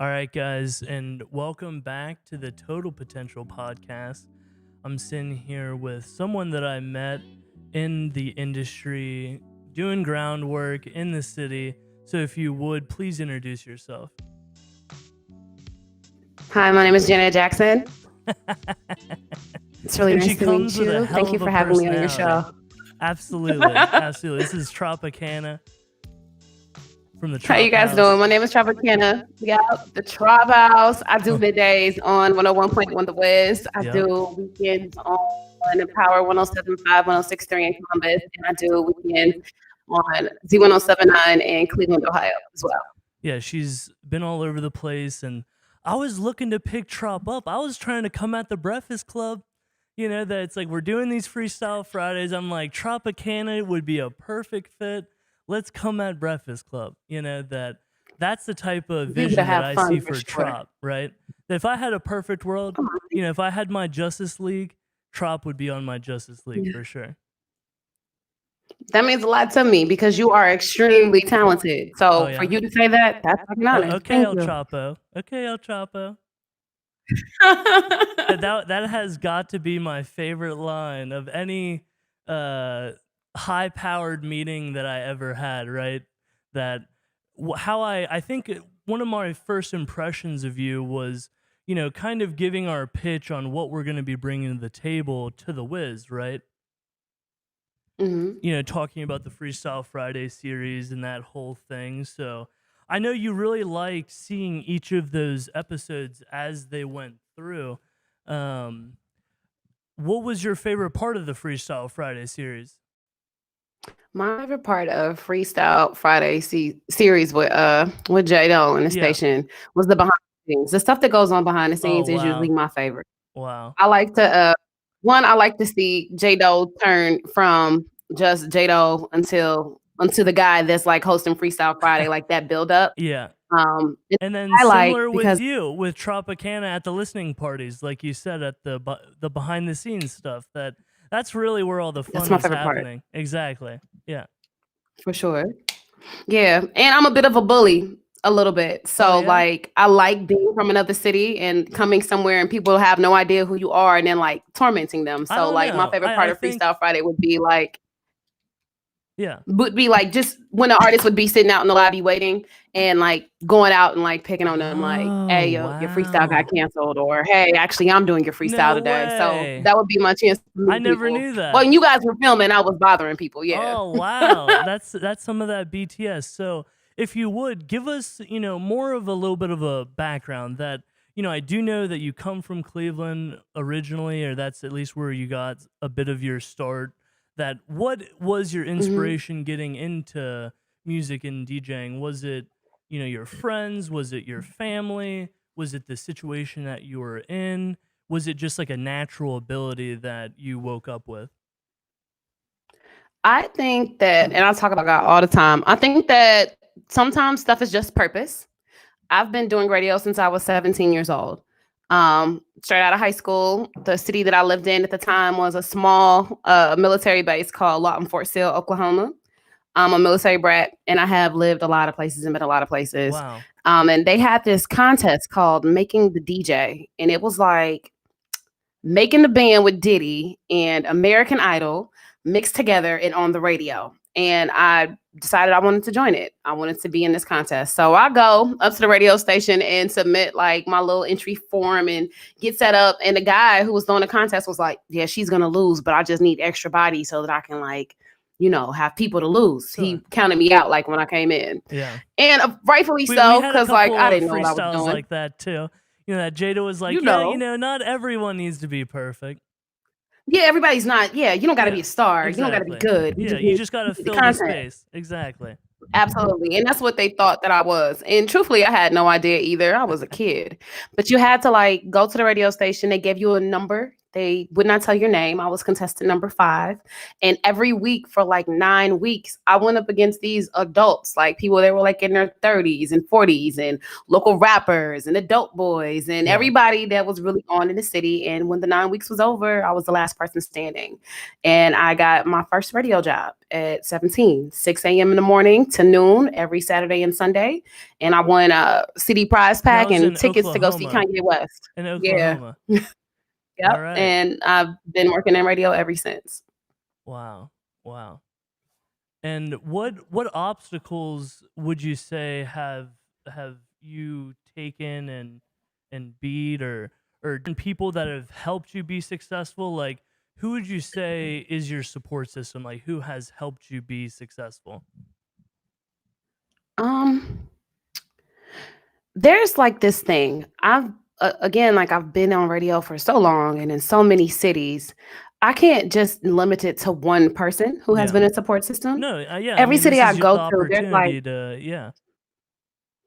All right, guys, and welcome back to the Total Potential podcast. I'm sitting here with someone that I met in the industry, doing groundwork in the city. So, if you would, please introduce yourself. Hi, my name is Janet Jackson. It's really And she nice to meet comes with a you. hell Thank you of for a having me on your personality. show. Absolutely, absolutely. This is Tropikana from the How you Trop guys House. doing? My name is Tropikana. Yeah, the Trop House. I do middays on 101.1 The Wiz. I Yep. do weekends on Power 107.5, 106.3 in Columbus, and I do weekends on Z1079 in Cleveland, Ohio as well. Yeah, she's been all over the place, and I was looking to pick Trop up. I was trying to come at the Breakfast Club. You know, that it's like we're doing these Freestyle Fridays. I'm like, Tropicana would be a perfect fit. Let's come at Breakfast Club. You know, that's the type of We would vision that have I fun see for for sure. Trop, right? If I had a perfect world, you know, if I had my Justice League, Trop would be on my Justice League Yeah. for sure. That means a lot to me because you are extremely talented. Oh, So for yeah. you to say that, that's fucking honest. Okay, Thank El you. Chapo. Okay, El Chapo. That has got to be my favorite line of any high powered meeting that I ever had, right? That how I think one of my first impressions of you was, you know, kind of giving our pitch on what we're going to be bringing to the table to the Wiz, right? Mhm. You know, talking about the Freestyle Friday series and that whole thing. So I know you really liked seeing each of those episodes as they went through. Um, what was your favorite part of the Freestyle Friday series? My favorite part of Freestyle Friday series with Jado and the Yeah. station was the behind the scenes. The stuff that goes on behind the Oh, scenes is usually wow. my favorite. Wow. I like to I like to see Jado turn from just Jado until the guy that's like hosting Freestyle Friday, like that build up. Yeah. It's And then I like similar with because you with Tropicana at the listening parties, like you said at the behind the scenes stuff. That's really where all the that's fun my is favorite part happening. Exactly. Yeah. for sure. Yeah, and I'm a bit of a bully a little bit. Oh, So yeah. like I like being from another city and coming somewhere and people have no idea who you are and then like tormenting them. I So don't like my know. favorite part I of think Freestyle Friday yeah. would be like just when the artist would be sitting out in the lobby waiting and like going out and like picking on them like, Oh, hey, your freestyle got wow. canceled, or hey, actually I'm doing your freestyle No today. So way. that would be my chance to I meet never people. knew Well, that. when you guys were filming, I was bothering people. Yeah. Oh, wow. That's some of that BTS. So, if you would give us, you know, more of a little bit of a background that, you know, I do know that you come from Cleveland originally, or that's at least where you got a bit of your start. That what was your hmm inspiration getting into music and DJing? Was it, you know, your friends? Was it your family? Was it the situation that you were in? Was it just like a natural ability that you woke up with? I think that, and I talk about God all the time. I think that sometimes stuff is just purpose. I've been doing radio since I was 17 years old. Straight out of high school, the city that I lived in at the time was a small military base called Lawton Fort Sill, Oklahoma. I'm a military brat, and I have lived a lot of places and been a lot of places. Wow. And they had this contest called Making the DJ, and it was like making the band with Diddy and American Idol mixed together and on the radio. And I decided I wanted to join it. I wanted to be in this contest. So I go up to the radio station and submit like my little entry form and get set up. And the guy who was doing the contest was like, yeah, she's going to lose, but I just need extra body so that I can like, have people to lose. Sure. He counted me out like when I came in. Yeah. And rightfully We so, had a because like couple I of didn't know what I was freestyles doing. like that too. You know, that Jada was like, You yeah, you know. know, not everyone needs to be perfect. Yeah, everybody's not. Yeah, you don't got to be Yeah, a star. You don't got to be exactly. good. Yeah, you You just got to need the fill the content. space. Exactly. Absolutely. And that's what they thought that I was. And truthfully, I had no idea either. I was a kid. But you had to like go to the radio station. They gave you a number They would not tell your name. I was contestant number 5. And every week for like 9 weeks, I went up against these adults, like people that were like in their 30s and 40s, and local rappers and adult boys and Yeah. everybody that was really on in the city. And when the 9 weeks was over, I was the last person standing. And I got my first radio job at 17, 6 a.m. in the morning to noon every Saturday and Sunday. And I won a CD prize And that pack was and in tickets to go see Oklahoma. Kanye West. In Yeah. Oklahoma. All Yep. right. And I've been working in radio ever since. Wow. Wow. And what obstacles would you say have you taken and beat or people that have helped you be successful? Like, who would you say is your support system? Like, who has helped you be successful? Um, there's like this thing. Again, like I've been on radio for so long and in so many cities. I can't just limit it to one person who has Yeah. been a support system. No, yeah, I Every mean, city this I is the go to, there's like opportunity to yeah.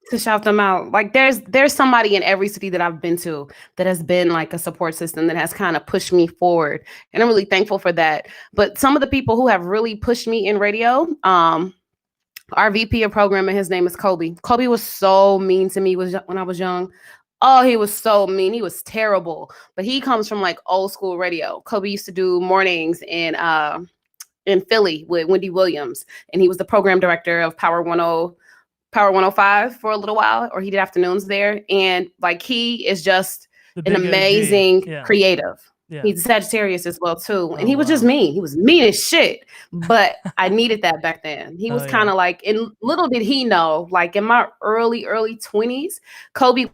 to shout them out. Like there's somebody in every city that I've been to that has been like a support system that has kind of pushed me forward. And I'm really thankful for that. But some of the people who have really pushed me in radio, our VP of programming, his name is Kobe. Kobe was so mean to me when I was young. Oh, he was so mean. He was terrible. But he comes from like old school radio. Kobe used to do mornings in Philly with Wendy Williams, and he was the program director of Power 105 for a little while, or he did afternoons there. And like he is just The an big OG. amazing Yeah. creative. Yeah. He's a Sagittarius as well too. And Oh he was just wow. mean. He was mean as shit. But I needed that back then. He Oh was kind yeah. of like, and little did he know, like in my early 20s, Kobe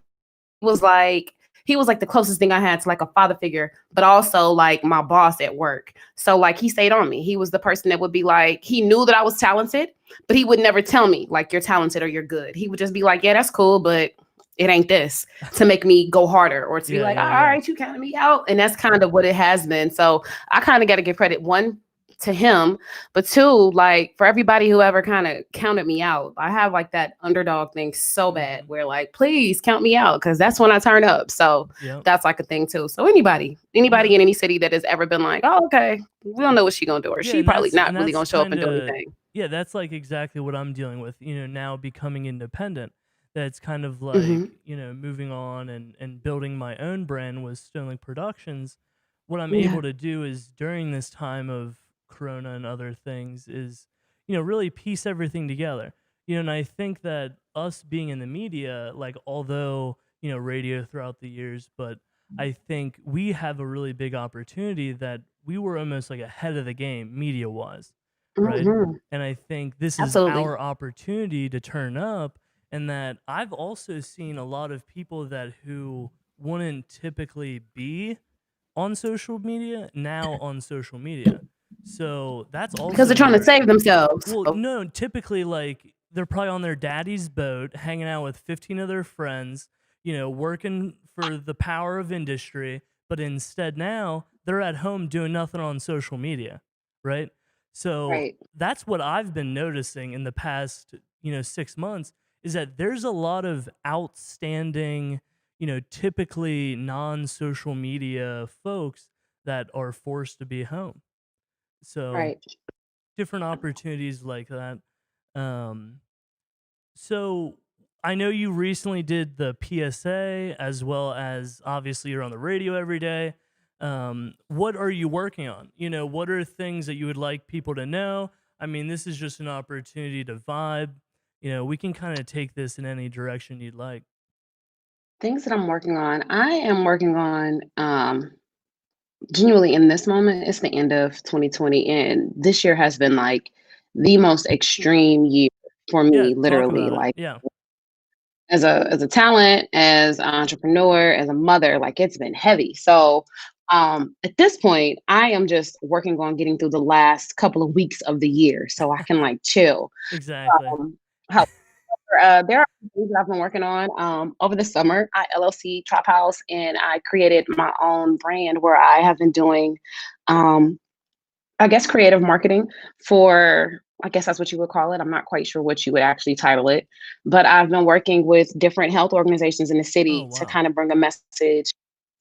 was like, he was like the closest thing I had to like a father figure, but also like my boss at work. So like he stayed on me. He was the person that would be like, he knew that I was talented, but he would never tell me like you're talented or you're good. He would just be like, yeah, that's cool, but it ain't this, to make me go harder or to be Yeah, like, yeah, all yeah. right, you counted me out. And that's kind of what it has been. So I kind of got to give credit, one, to him, but two, like for everybody who ever kind of counted me out. I have like that underdog thing so bad Mhm. where like, please count me out because that's when I turn up. So Yep. that's like a thing too. So anybody Yeah. in any city that has ever been like, oh, okay, we don't know what she gonna do, or Yeah, she probably not and really that's gonna show up and kind do of anything. yeah, that's like exactly what I'm dealing with, now becoming independent. That's kind of like, Hmm. moving on and building my own brand with Stonely Productions. What I'm Yeah. able to do is during this time of corona and other things is, really piece everything together. And I think that us being in the media, like although, radio throughout the years, but I think we have a really big opportunity that we were almost like ahead of the game media wise, right? Hmm. And I think this is Absolutely. our opportunity to turn up, and that I've also seen a lot of people that who wouldn't typically be on social media now on social media. So that's Because also they're trying to another. save themselves. Well, So, no, typically like they're probably on their daddy's boat, hanging out with 15 of their friends, working for the power of industry, but instead now they're at home doing nothing on social media, right? So right. that's what I've been noticing in the past, 6 months is that there's a lot of outstanding, typically non-social media folks that are forced to be home. So Right. different opportunities like that. Um, so I know you recently did the PSA as well as obviously you're on the radio every day. What are you working on? What are things that you would like people to know? I mean, this is just an opportunity to vibe. We can kind of take this in any direction you'd like. Things that I'm working on. I am working on genuinely in this moment, it's the end of 2020, and this year has been like the most extreme year for Yeah, me, talk literally. about it. Like Yeah. as a talent, as an entrepreneur, as a mother, like it's been heavy. So at this point, I am just working on getting through the last couple of weeks of the year so I can like chill. Exactly. Um, there are things that I've been working on over the summer. I LLC Trap House, and I created my own brand where I have been doing, um, I guess, creative marketing for. I guess that's what you would call it. I'm not quite sure what you would actually title it, but I've been working with different health organizations in the Oh city to wow. kind of bring a message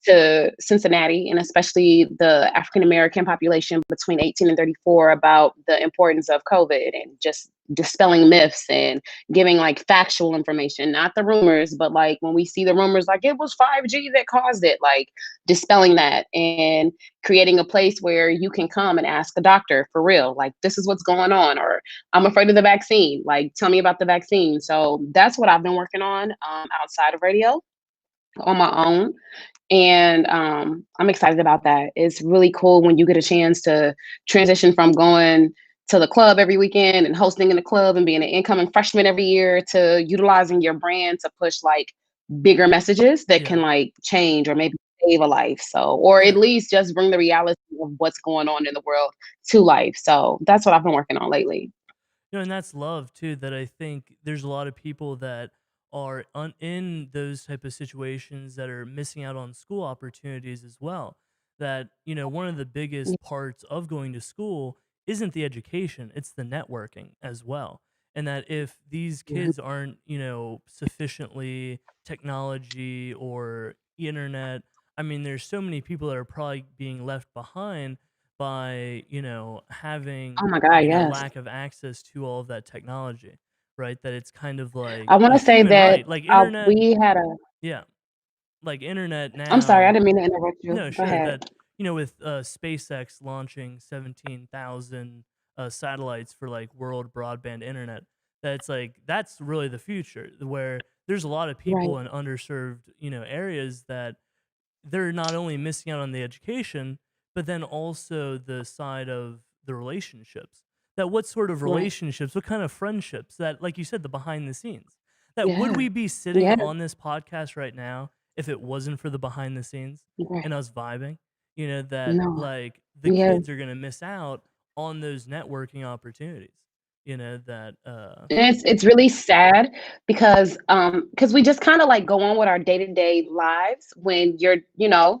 to Cincinnati, and especially the African American population between 18 and 34, about the importance of COVID and just dispelling myths and giving like factual information, not the rumors, but like when we see the rumors, like it was 5G that caused it, like dispelling that and creating a place where you can come and ask a doctor for real, like this is what's going on, or I'm afraid of the vaccine, like tell me about the vaccine. So that's what I've been working on outside of radio on my own. And I'm excited about that. It's really cool when you get a chance to transition from going to the club every weekend and hosting in the club and being an incoming freshman every year to utilizing your brand to push like bigger messages that can Yeah. like change or maybe save a life. So, or at Yeah. least just bring the reality of what's going on in the world to life. So that's what I've been working on lately. And that's love too. That I think there's a lot of people that are in those type of situations that are missing out on school opportunities as well. That one of the biggest parts of going to school isn't the education; it's the networking as well. And that if these Mhm. kids aren't sufficiently technology or internet, I mean, there's so many people that are probably being left behind by Oh having my God, yes. lack of access to all of that technology, right? That it's kind of like I want a to say human that right, like internet. we had a, Yeah, like internet I'm sorry, I now. didn't mean to interrupt you. No, Go sure. ahead. That with SpaceX launching 17,000 satellites for like world broadband internet, that's like that's really the future. Where there's a lot of Right, people in underserved areas that they're not only missing out on the education, but then also the side of the relationships. That what sort of right. relationships, what kind of friendships that, like you said, the behind the scenes. That would Yeah, we be sitting yeah, on this podcast right now if it wasn't for the behind the scenes right. and us vibing? That No, like the yeah. kids are gonna miss out on those networking opportunities. That And it's really sad because we just kind of like go on with our day-to-day lives when you're,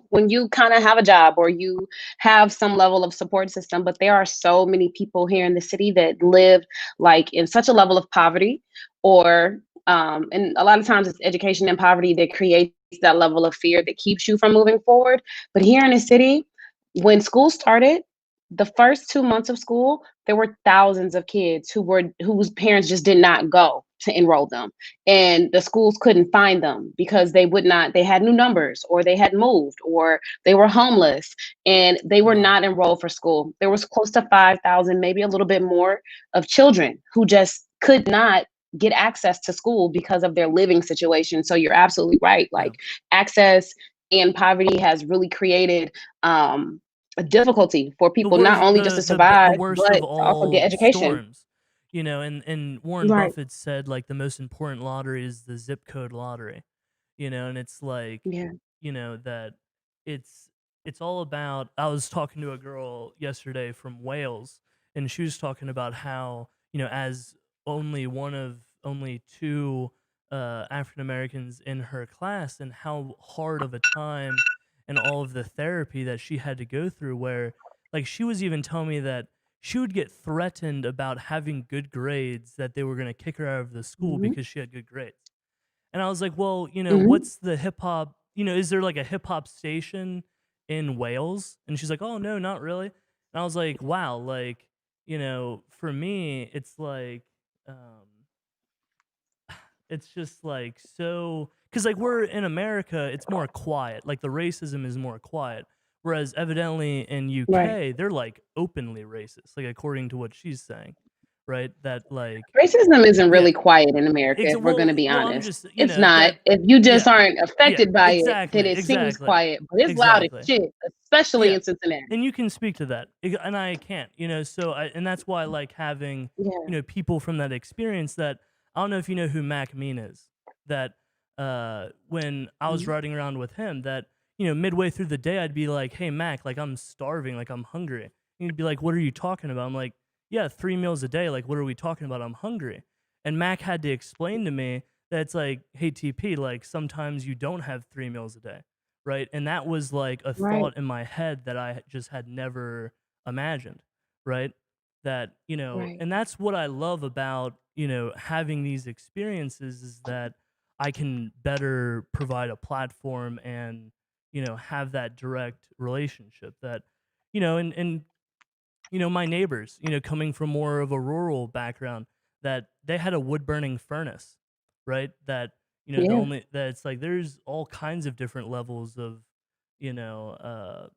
when you kind of have a job or you have some level of support system, but there are so many people here in the city that live like in such a level of poverty, or and a lot of times it's education and poverty that creates that level of fear that keeps you from moving forward. But here in the city, when school started, the first 2 months of school, there were thousands of kids whose parents just did not go to enroll them, and the schools couldn't find them because they had new numbers, or they had moved, or they were homeless, and they were wow. not enrolled for school. There was close to 5,000, maybe a little bit more, of children who just could not get access to school because of their living situation. So you're absolutely right, Yeah. like access and poverty has really created a difficulty for The people, not worst only just the to the survive, worst but of to also get all education. storms. And Warren Right. Buffett said like the most important lottery is the zip code lottery. And it's like, Yeah. that it's it's all about. I was talking to a girl yesterday from Wales, and she was talking about how, as only two African Americans in her class, and how hard of a time and all of the therapy that she had to go through, where like she was even telling me that she would get threatened about having good grades, that they were going to kick her out of the school Mhm. because she had good grades. And I was like, well, Mhm. what's the hip hop? Is there like a hip hop station in Wales? And she's like, oh, no, not really. And I was like, wow, like, for me, it's like, it's just like so, because like we're in America, it's more quiet. Like the racism is more quiet. Whereas evidently in Right. UK, they're like openly racist, like according to what she's saying, right? That like, Racism isn't yeah, really quiet in America, if we're well, gonna be I'm honest. just It's not. that, If you just yeah, aren't yeah, affected by it, then exactly, it seems exactly, quiet, but it's loud as exactly. shit, especially Yeah, in Cincinnati. and you can speak to that, and I can't, so and that's why I like having, Yeah. people from that experience. That I don't know if you know who Mac Mean is. That when I was Mhm. riding around with him, that midway through the day, I'd be like, "Hey Mac, like I'm starving, like I'm hungry." And he'd be like, "What are you talking about?" I'm like, "Yeah, 3 meals a day. Like, what are we talking about? I'm hungry." And Mac had to explain to me that it's like, "Hey TP, like sometimes you don't have 3 meals a day." Right? And that was like a Right. thought in my head that I just had never imagined, right? That, Right. and that's what I love about, having these experiences, is that I can better provide a platform and have that direct relationship that, and my neighbors, coming from more of a rural background, that they had a wood burning furnace, right? That, the Yeah. only that it's like there's all kinds of different levels of, you know,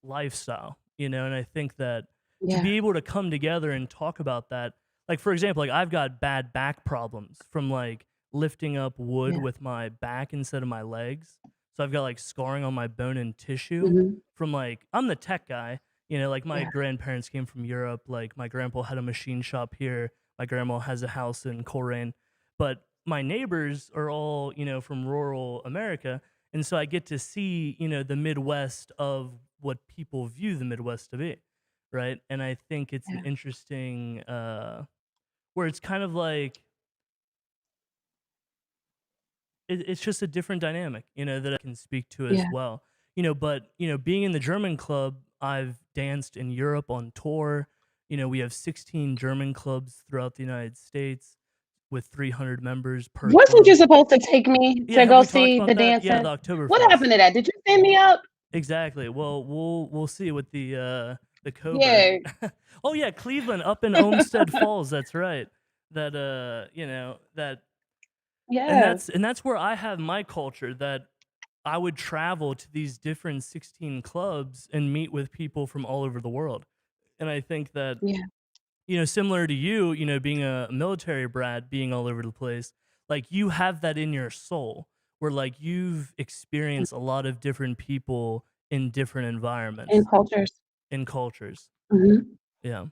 lifestyle, and I think that to Yeah. be able to come together and talk about that, like for example, like I've got bad back problems from like lifting up wood Yeah. with my back instead of my legs. So I've got like scarring on my bone and tissue Mhm. from like I'm the tech guy, like my Yeah. grandparents came from Europe, like my grandpa had a machine shop here, my grandma has a house in Coleraine, but my neighbors are all, from rural America, and so I get to see, the Midwest of what people view the Midwest to be, right? And I think it's an Yeah. interesting where it's kind of like it's just a different dynamic, that I can speak to as Yeah. well. But being in the German club, I've danced in Europe on tour. We have 16 German clubs throughout the United States with 300 members per Wasn't you club. supposed to take me Yeah, to have go we talked see the about that? Yeah, dancing? the What Oktoberfest. happened to that? Did you send me up? Exactly. Well, we'll see with the Coburg. Yeah. Oh yeah, Cleveland up in Olmsted Falls. That's right. That that and Yeah. that's where I have my culture, that I would travel to these different 16 clubs and meet with people from all over the world. And I think that, Yeah. similar to you, being a military brat, being all over the place, like you have that in your soul where like you've experienced a lot of different people in different And environments cultures. and cultures. Mhm. Yeah.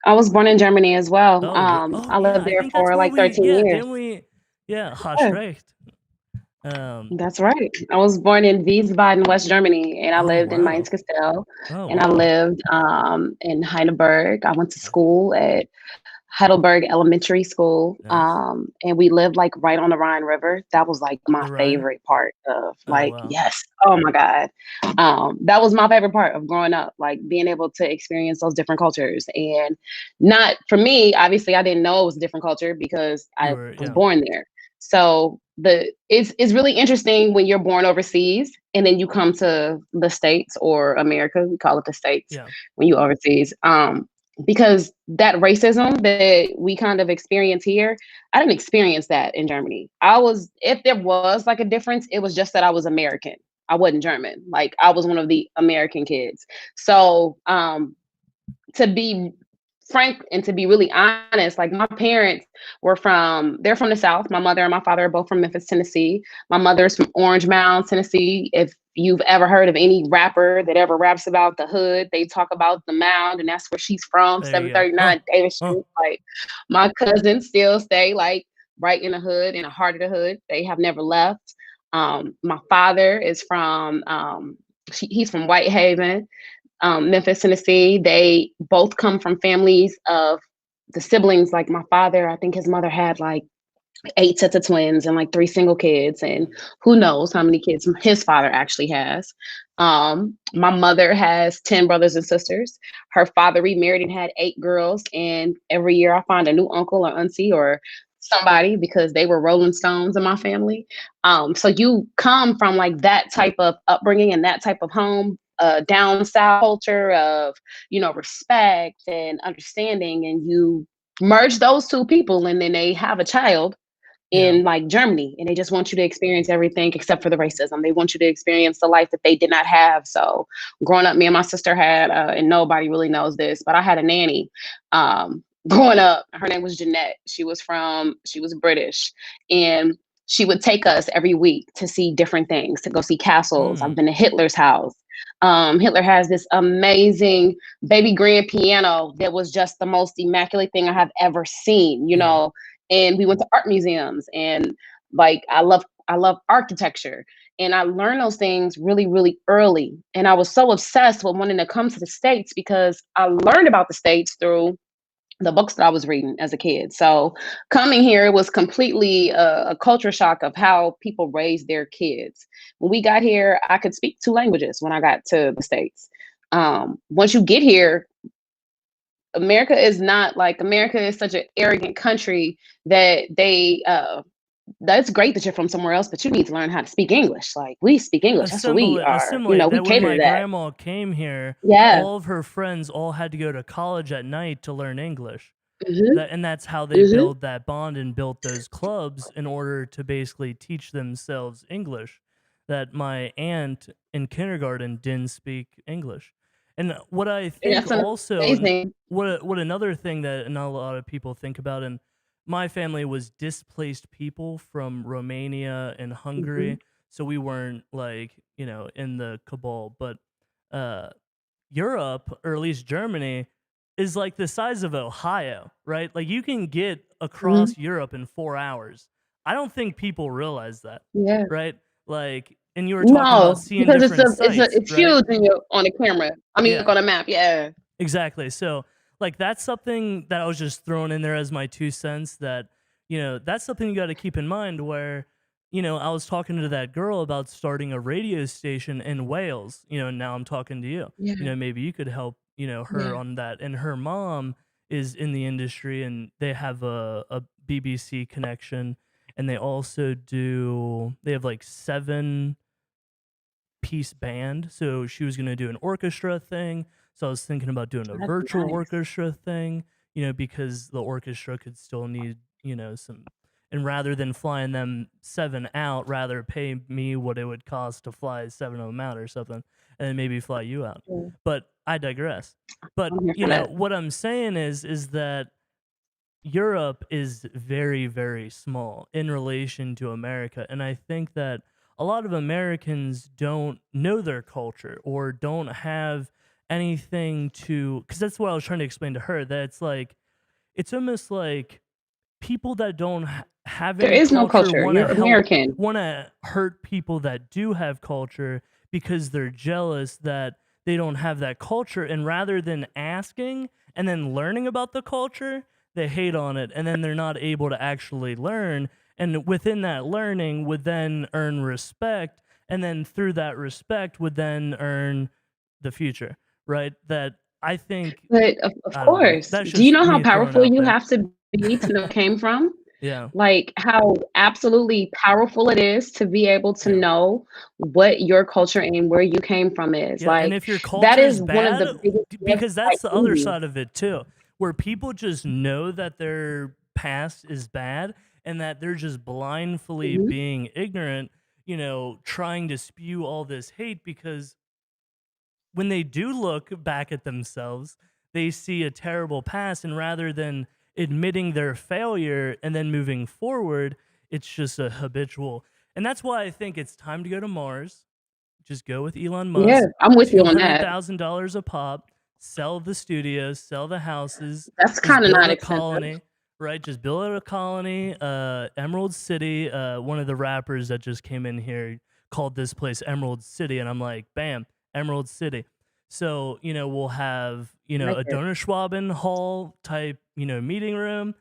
I was born in Germany as well. Oh I yeah, lived I there think that's for where like we 13 yeah, years. didn't we? Yeah, Yeah, Hastricht. that's right. I was born in Wiesbaden, West Germany, and I Oh lived in wow. Mainz-Kastel, Oh and I wow. lived in Heidelberg. I went to Nice. school at Heidelberg Elementary School, Nice. and we lived like right on the Rhine River. That was like my The Rhine? favorite part of Oh like, wow. yes, oh my God. That was my favorite part of growing up, like being able to experience those different cultures. And not for me, obviously, I didn't know it was a different culture because You I were was yeah. born there. So it's really interesting when you're born overseas and then you come to the States or America, we call it the States Yeah. when you overseas. Because that racism that we kind of experience here, I didn't experience that in Germany. If there was like a difference, it was just that I was American. I wasn't German. Like I was one of the American kids. So to be frank and to be really honest, like my parents they're from the South. My mother and my father are both from Memphis, Tennessee. My mother's from Orange Mound, Tennessee. If you've ever heard of any rapper that ever raps about the hood, they talk about the mound, and that's where she's from, There you go. Huh. 739 Davis Huh. Street. Like my cousins still stay like right in the hood, in the heart of the hood. They have never left. My father is from he's from Whitehaven, Memphis, Tennessee. They both come from families of the siblings. Like my father, I think his mother had like 8 sets of twins and like 3 single kids, and Mm. who knows how many kids his father actually has. My mother has 10 brothers and sisters. Her father remarried and had 8 girls, and every year I find a new uncle or auntie or somebody because they were Rolling Stones in my family. So you come from like that type of upbringing and that type of home, down south culture of, respect and understanding, and you merge those two people and then they have a child Yeah. in like Germany, and they just want you to experience everything except for the racism. They want you to experience the life that they did not have. So growing up, me and my sister had, and nobody really knows this, but I had a nanny. Growing up, her name was Jeanette. She was British, and she would take us every week to see different things, to go see castles. I've Mm. been to Hitler's house. Hitler has this amazing baby grand piano that was just the most immaculate thing I have ever seen. Yeah. And we went to art museums, and like I love architecture, and I learned those things really really early, and I was so obsessed with wanting to come to the States because I learned about the States through the books that I was reading as a kid. So coming here was completely a culture shock of how people raise their kids. When we got here, I could speak 2 languages when I got to the States. Once you get here, America is not like America is such an arrogant country that they that's great that you're from somewhere else, but you need to learn how to speak English. Like, we speak English. That's what we are. You know, Assimilate we that when cater my to that. grandma came here, Yeah. all of her friends all had to go to college at night to learn English. Mhm. That and that's how they Mhm. build that bond and built those clubs in order to basically teach themselves English. That my aunt in kindergarten didn't speak English. And what I And think that's also amazing. what another thing that not a lot of people think about, and my family was displaced people from Romania and Mhm. Hungary, so we weren't like, in the cabal, but uh Europe, or at least Germany, is like the size of Ohio, right? Like you can get Mhm. across Europe in 4 hours. I don't think people realize that, Yeah. right? Like, and you were talking about No, seeing because different sites, it's right? huge when you're on the camera. I mean, like, Yeah. on a map, yeah. Exactly. So, like, that's something that I was just throwing in there as my 2 cents that, that's something you got to keep in mind where, I was talking to that girl about starting a radio station in Wales, now I'm talking to you. Yeah, Maybe you could help, her yeah. on that. And her mom is in the industry and they have a BBC connection and they have like 7-piece band. So she was going to do an orchestra thing. So I was thinking about doing a That's virtual nice. orchestra thing, because the orchestra could still need, some. And rather than flying them 7 out, rather pay me what it would cost to fly 7 of them out or something, and then maybe fly you out. Yeah, But I digress. But I'm here for that. what I'm saying is that Europe is very, very small in relation to America. And I think that a lot of Americans don't know their culture or don't have anything to, because that's what I was trying to explain to her, that it's almost like people that don't have There any is no culture culture. You're American. want to hurt people that do have culture because they're jealous that they don't have that culture, and rather than asking and then learning about the culture, they hate on it and then they're not able to actually learn, and within that learning would then earn respect, and then through that respect would then earn the future, right? That I think, But of I don't know, course, that's do you just know how me throwing powerful out you there. have to be to know where it came from? Yeah. Like, how absolutely powerful it is to be able to Yeah. know what your culture and where you came from is. Yeah, and Like, if your that culture's is one of bad, the biggest gifts, because like, that's the other any. side of it too, where people just know that their past is bad and that they're just blindly Mhm. being ignorant, trying to spew all this hate, because when they do look back at themselves, they see a terrible past, and rather than admitting their failure and then moving forward, it's just a habitual. And that's why I think it's time to go to Mars. Just go with Elon Yeah, Musk, I'm with you on that. $200,000 a pop, sell the studios, sell the houses, That's just kinda build not a expensive. colony, right? Just build a colony. Emerald City, one of the rappers that just came in here called this place Emerald City, and I'm like, bam, Emerald City. So, we'll have, I like a it. Donner Schwaben hall type, meeting room,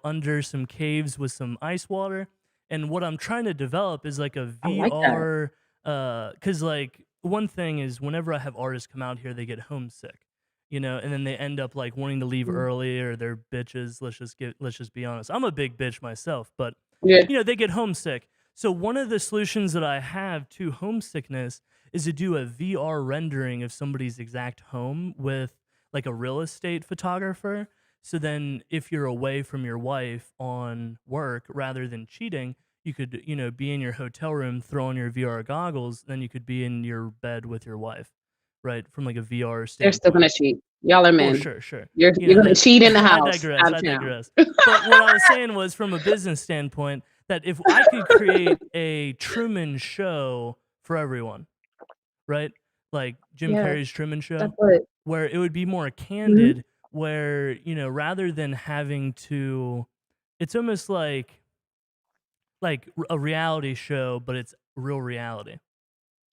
under some caves with some ice water. And what I'm trying to develop is like a I like that. VR, because like one thing is whenever I have artists come out here, they get homesick, and then they end up like wanting to leave Mm. early, or they're bitches. Let's just be honest. I'm a big bitch myself, but Yeah. they get homesick. So one of the solutions that I have to homesickness is to do a VR rendering of somebody's exact home with like a real estate photographer. So then if you're away from your wife on work, rather than cheating, you could, be in your hotel room, throw on your VR goggles, then you could be in your bed with your wife, right? From like a VR They're still standpoint. gonna cheat. Y'all are Well, men. sure, sure. You're gonna That cheat in the I house, digress. out of I town. digress. But what I was saying was from a business standpoint that if I could create a Truman Show for everyone, right? Like Jim Yeah, Carrey's Truman that's Show, what. where it would be more Mhm. candid, where, rather than having to, it's almost like a reality show, but it's real reality,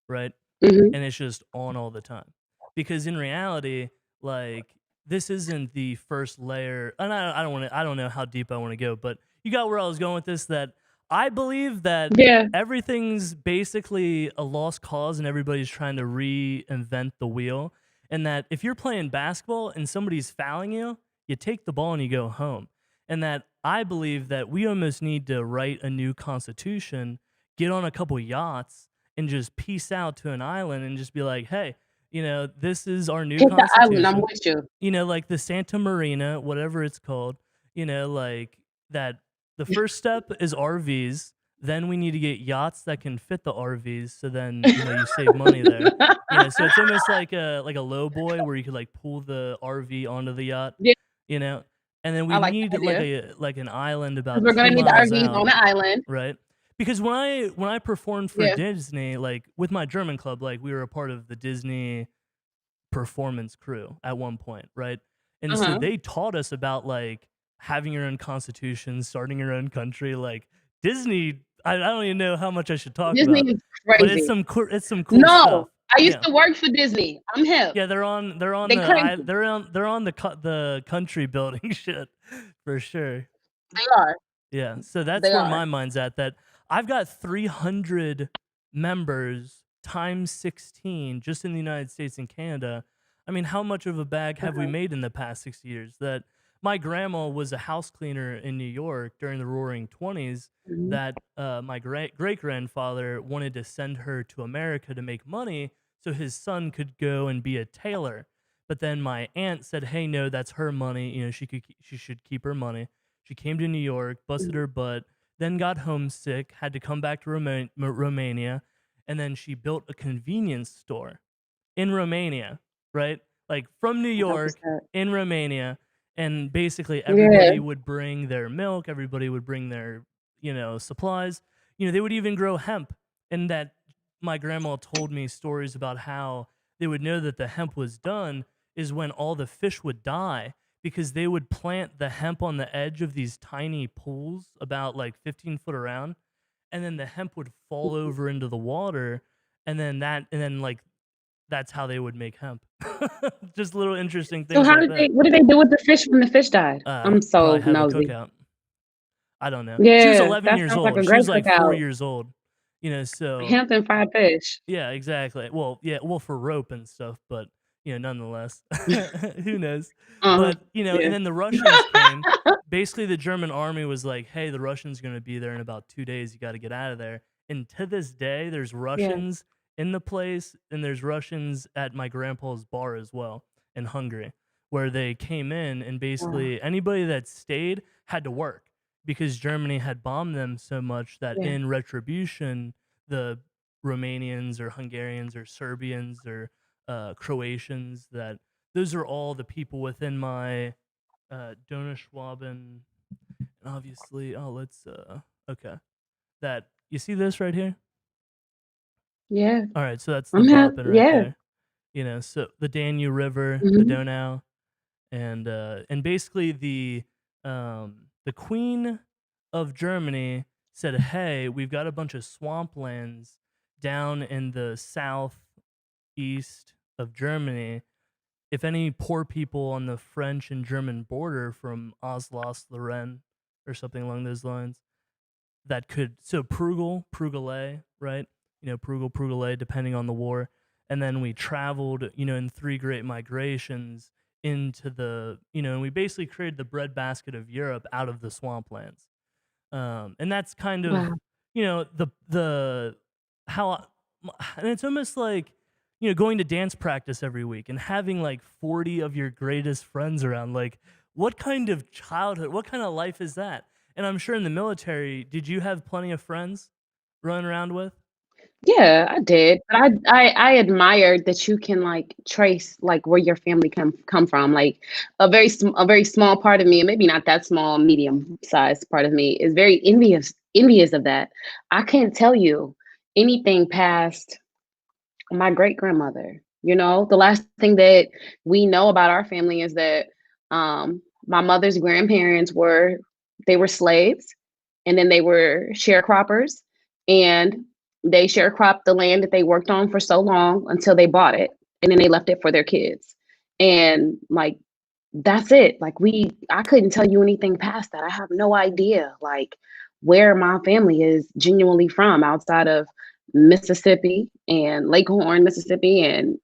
right? Mhm. And it's just on all the time. Because in reality, like this isn't the first layer, and I don't want to. I don't know how deep I want to go, but you got where I was going with this. That I believe that Yeah. everything's basically a lost cause, and everybody's trying to reinvent the wheel. And that if you're playing basketball and somebody's fouling you, you take the ball and you go home. And that I believe that we almost need to write a new constitution, get on a couple yachts, and just peace out to an island and just be like, hey, this is our new Pick the island, I'm constitution. with you. Like the Santa Marina, whatever it's called, like that. The first step is RVs. Then we need to get yachts that can fit the RVs. So then, you save money there. So it's almost like a low boy where you could like pull the RV onto the yacht, Yeah, you know, and then I we like need that idea. like an island 'Cause about we're gonna two need the miles RVs out, on the island. right? Because when I performed for Yeah. Disney, like with my German club, like we were a part of the Disney performance crew at one point, right? And so Uh-huh. they taught us about like having your own constitution, starting your own country. Like Disney, I don't even know how much I should talk Disney about, is but it's crazy. some cool No, stuff. I used Yeah. to work for Disney. I'm hip. Yeah, they're on They the crazy. they're on the country building shit for sure. They are. Yeah, so that's They where are. my mind's at. That I've got 300 members times 16 just in the United States and Canada. I mean, how much of a bag have we Uh-huh. made in the past 6 years? That my grandma was a house cleaner in New York during the Roaring 20s. Mhm. That my great grandfather wanted to send her to America to make money so his son could go and be a tailor. But then my aunt said, "Hey, no, that's her money. She should keep her money." She came to New York, busted Mhm. her butt, then got homesick, had to come back to Romania, and then she built a convenience store in Romania, right? Like from New That's what's York up. in Romania, and basically Yeah. everybody would bring their milk, everybody would bring their, supplies. They would even grow hemp. And that my grandma told me stories about how they would know that the hemp was done is when all the fish would die because they would plant the hemp on the edge of these tiny pools about like 15 foot around, and then the hemp would fall Mhm. over into the water, and then like that's how they would make hemp. Just little interesting So things how like did they that. what did they do with the fish when the fish died? I'm Probably so have a nosy. cookout. I don't know. She was Yeah, 11 that years sounds like a old. She great was like 4 cookout. years old. So Hemp and fried fish. yeah, exactly. Well, yeah, well for rope and stuff, but nonetheless, who knows? Uh-huh. But and Yeah. then the Russians came. Basically, the German army was like, "Hey, the Russians going to be there in about 2 days. You got to get out of there." And to this day, there's Yeah. Russians in the place, and there's Russians at my grandpa's bar as well in Hungary, where they came in, and Wow. basically anybody that stayed had to work because Germany had bombed them so much that Yeah. in retribution, the Romanians or Hungarians or Serbians or Croatians, that those are all the people within my Donauschwaben. And obviously, let's okay. That you see this right here? Yeah. All right, so that's the I'm hip. bopping right Yeah. there. So the Danube River, the Mhm. Donau, and basically the Queen of Germany said, "Hey, we've got a bunch of swamplands down in the southeast of Germany. If any poor people on the French and German border from Alsace-Lorraine or something along those lines that could Prugel, right? Prugel, depending on the war. And then we traveled, in three great migrations into and we basically created the breadbasket of Europe out of the swamplands. And that's kind of, Wow. the how, and it's almost like, going to dance practice every week and having like 40 of your greatest friends around. Like, what kind of childhood, what kind of life is that? And I'm sure in the military, did you have plenty of friends running around with? Yeah, I did, but I admired that you can, like, trace, like, where your family come from, like, a very small part of me, and maybe not that small, medium-sized part of me is very envious of that. I can't tell you anything past my great-grandmother, you know? The last thing that we know about our family is that, my mother's grandparents were slaves, and then they were sharecroppers, and they sharecropped the land that they worked on for so long until they bought it, and then they left it for their kids. And, like, that's it. Like, I couldn't tell you anything past that. I have no idea, like, where my family is genuinely from outside of Mississippi and Lake Horn, Mississippi, and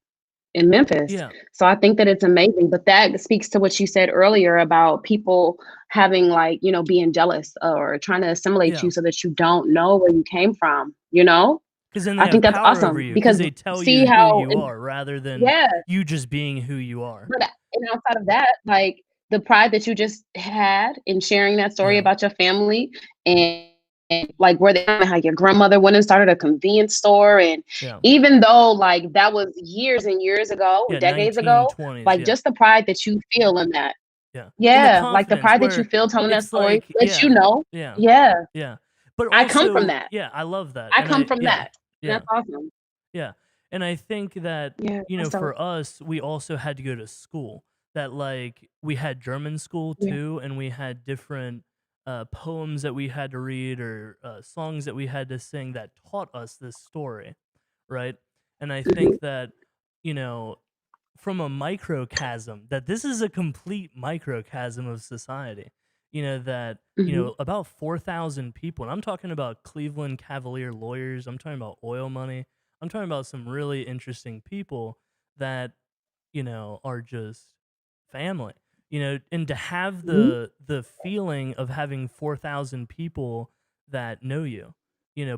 in Memphis. Yeah, So I think that it's amazing, but that speaks to what you said earlier about people having like, being jealous or trying to assimilate yeah. you so that you don't know where you came from, you know? Because then they I think have that's power over awesome you because because they tell see you who how you are rather than yeah, you just being who you are. but and outside of that, like the pride that you just had in sharing that story Yeah, about your family and like where they how your grandmother went and started a convenience store, and yeah, even though like that was years and years ago, yeah. decades ago, 1920s. like Yeah, just the pride that you feel in that. yeah. And the Yeah, like the confidence pride that you where feel telling that it's story, like, lets you yeah, know. yeah, Yeah, yeah. But I come from also, that. yeah, I love that. I And come I, from yeah, that. And yeah. that's awesome. Yeah. And I think that, Yeah, so for us, we also had to go to school. That, like, we had German school yeah. too, and we had different poems that we had to read or songs that we had to sing that taught us this story, right? And I Mhm. think that, you know, from a microcosm, that this is a complete microcosm of society. That, Mhm. about 4,000 people, and I'm talking about Cleveland Cavalier lawyers, I'm talking about oil money, I'm talking about some really interesting people that, are just family. And to have Mhm. the feeling of having 4,000 people that know you,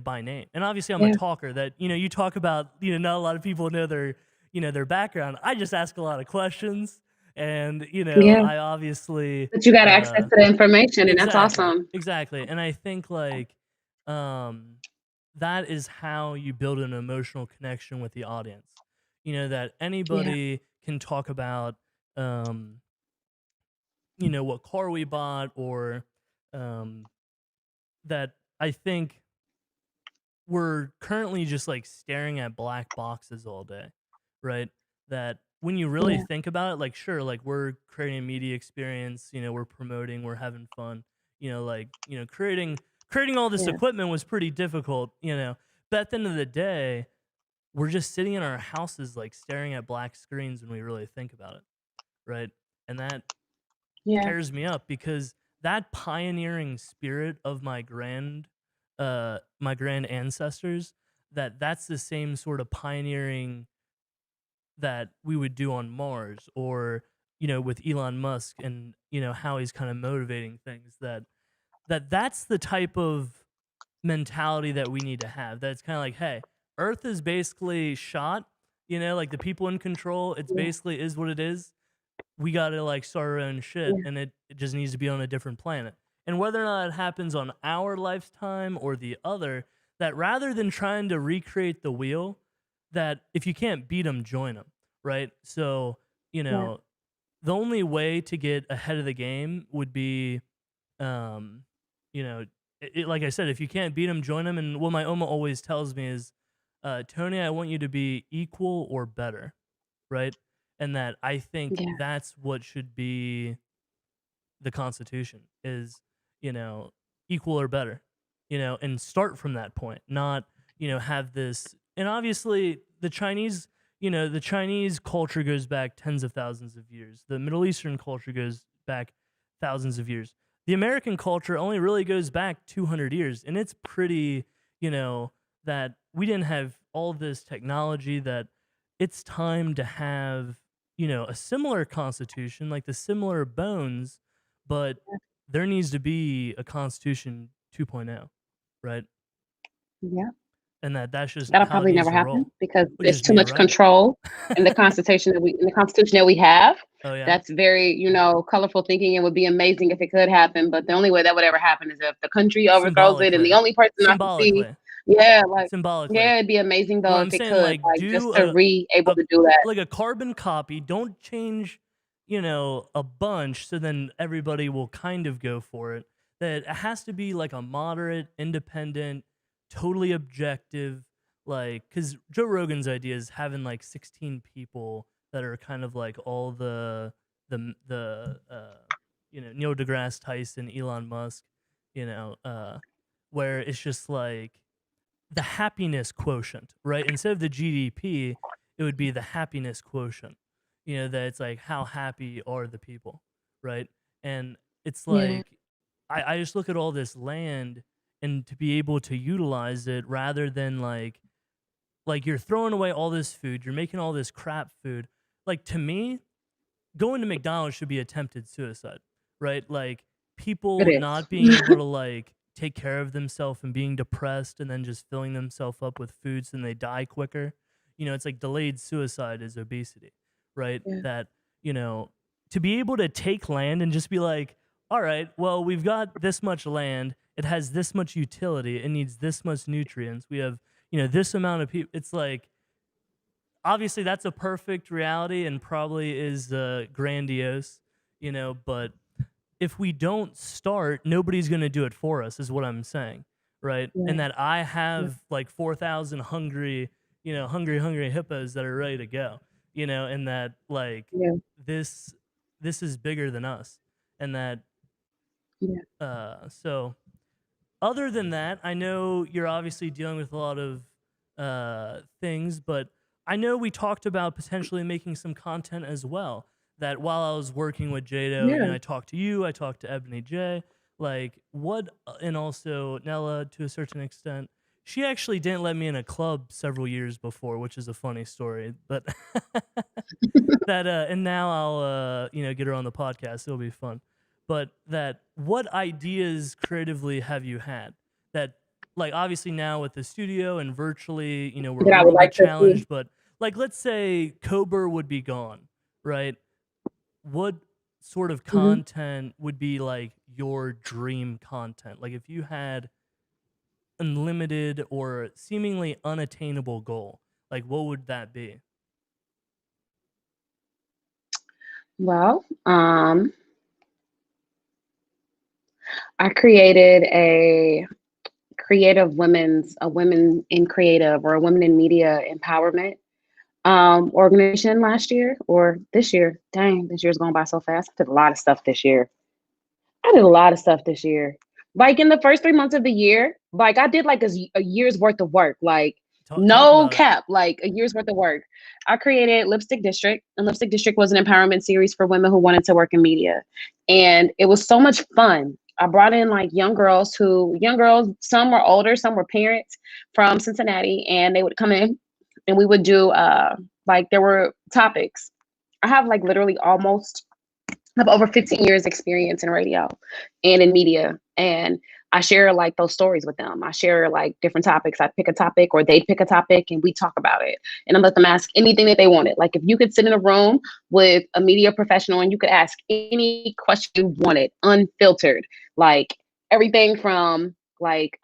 by name. And obviously I'm a Yeah. talker that, you talk about, not a lot of people know their background. I just ask a lot of questions and, Yeah. I obviously But you got access to the information, and that's exactly, awesome. exactly. And I think like um that is how you build an emotional connection with the audience. That Yeah. anybody can talk about um what car we bought or um that I think we're currently just like staring at black boxes all day, right? That when you really Yeah. think about it, like, sure, like we're creating a media experience, we're promoting, we're having fun, like, creating all this Yeah. equipment was pretty difficult. But at the end of the day, we're just sitting in our houses, like staring at black screens when we really think about it, right? And that Yeah. tears me up because that pioneering spirit of my grand ancestors, that's the same sort of pioneering that we would do on Mars or with Elon Musk and how he's kind of motivating things that's the type of mentality that we need to have. That's kind of like, hey, Earth is basically shot, like the people in control, it's Yeah. basically is what it is. We got to like start our own shit Yeah. and it just needs to be on a different planet. And whether or not it happens on our lifetime or the other, that rather than trying to recreate the wheel, that if you can't beat them, join them, right? So, you Yeah. know, the only way to get ahead of the game would be, um, like I said, if you can't beat them, join them. And what my Oma always tells me is, Tony, I want you to be equal or better, right? And that I think Yeah. that's what should be the Constitution is, you know, equal or better, and start from that point, not, have this. And obviously, the Chinese culture goes back tens of thousands of years. The Middle Eastern culture goes back thousands of years. The American culture only really goes back 200 years. And it's pretty, that we didn't have all this technology, that it's time to have, a similar constitution, like the similar bones, but there needs to be a Constitution 2.0, right? Yeah. And that's just That'll how it probably needs never to happen roll. because Would there's just too be a much right. control in the Constitution that we have. Oh yeah, That's very, colorful thinking. It would be amazing if it could happen, but the only way that would ever happen is if the country overthrows it and the symbolically, only person I can see. symbolically, Yeah, like symbolically. yeah, it'd be amazing What though if I'm it saying, could, like, like just do to be able a to do that. like a carbon copy. Don't change, a bunch, so then everybody will kind of go for it. That it has to be like a moderate, independent, totally objective. Like, because Joe Rogan's idea is having like 16 people that are kind of like all the Neil deGrasse Tyson, Elon Musk, where it's just like the happiness quotient, right? Instead of the GDP, it would be the happiness quotient. That it's like how happy are the people, right? And it's Yeah. like I just look at all this land and to be able to utilize it rather than like Like, you're throwing away all this food, you're making all this crap food. Like, to me, going to McDonald's should be attempted suicide, right? Like, It people is. not being able to like take care of themselves and being depressed and then just filling themselves up with foods and they die quicker. It's like delayed suicide is obesity, right? Yeah. That, to be able to take land and just be like, all right, well, we've got this much land, it has this much utility, it needs this much nutrients. We have, this amount of people. It's like, obviously that's a perfect reality and probably is grandiose, but if we don't start, nobody's going to do it for us, is what I'm saying, right? Yeah. And that I Yeah. have like 4,000 hungry hippos that are ready to go, and that like Yeah. this this is bigger than us, and that Yeah. so other than that, I know you're obviously dealing with a lot of things, but I know we talked about potentially making some content as well. That while I was working with Jado, Yeah. I talked to you, I talked to Ebony J, like and also Nella to a certain extent. She actually didn't let me in a club several years before, which is a funny story. But that and now I'll get her on the podcast. It'll be fun. But that what ideas creatively have you had that, like, obviously now with the studio and virtually, we're a That I would little bit like to see. challenged, but like, let's say Kober would be gone, right? What sort of Mhm. content would be like your dream content? Like, if you had unlimited or seemingly unattainable goal, like, what would that be? Well, I created a women in creative or a women in media empowerment organization last year or this year. Dang, this year's going by so fast. I did a lot of stuff this year. I did a lot of stuff this year. Like in the first 3 months of the year, like I did like a year's worth of work, like Talk no about it. cap, like a year's worth of work. I created Lipstick District, and Lipstick District was an empowerment series for women who wanted to work in media. And it was so much fun. I brought in like young girls, some were older, some were parents from Cincinnati, and they would come in and we would do like there were topics. I have like literally almost I have over 15 years experience in radio and in media. And I share like those stories with them. I share like different topics. I pick a topic or they pick a topic and we talk about it. And I let them ask anything that they wanted. Like if you could sit in a room with a media professional and you could ask any question you wanted, unfiltered, like everything from like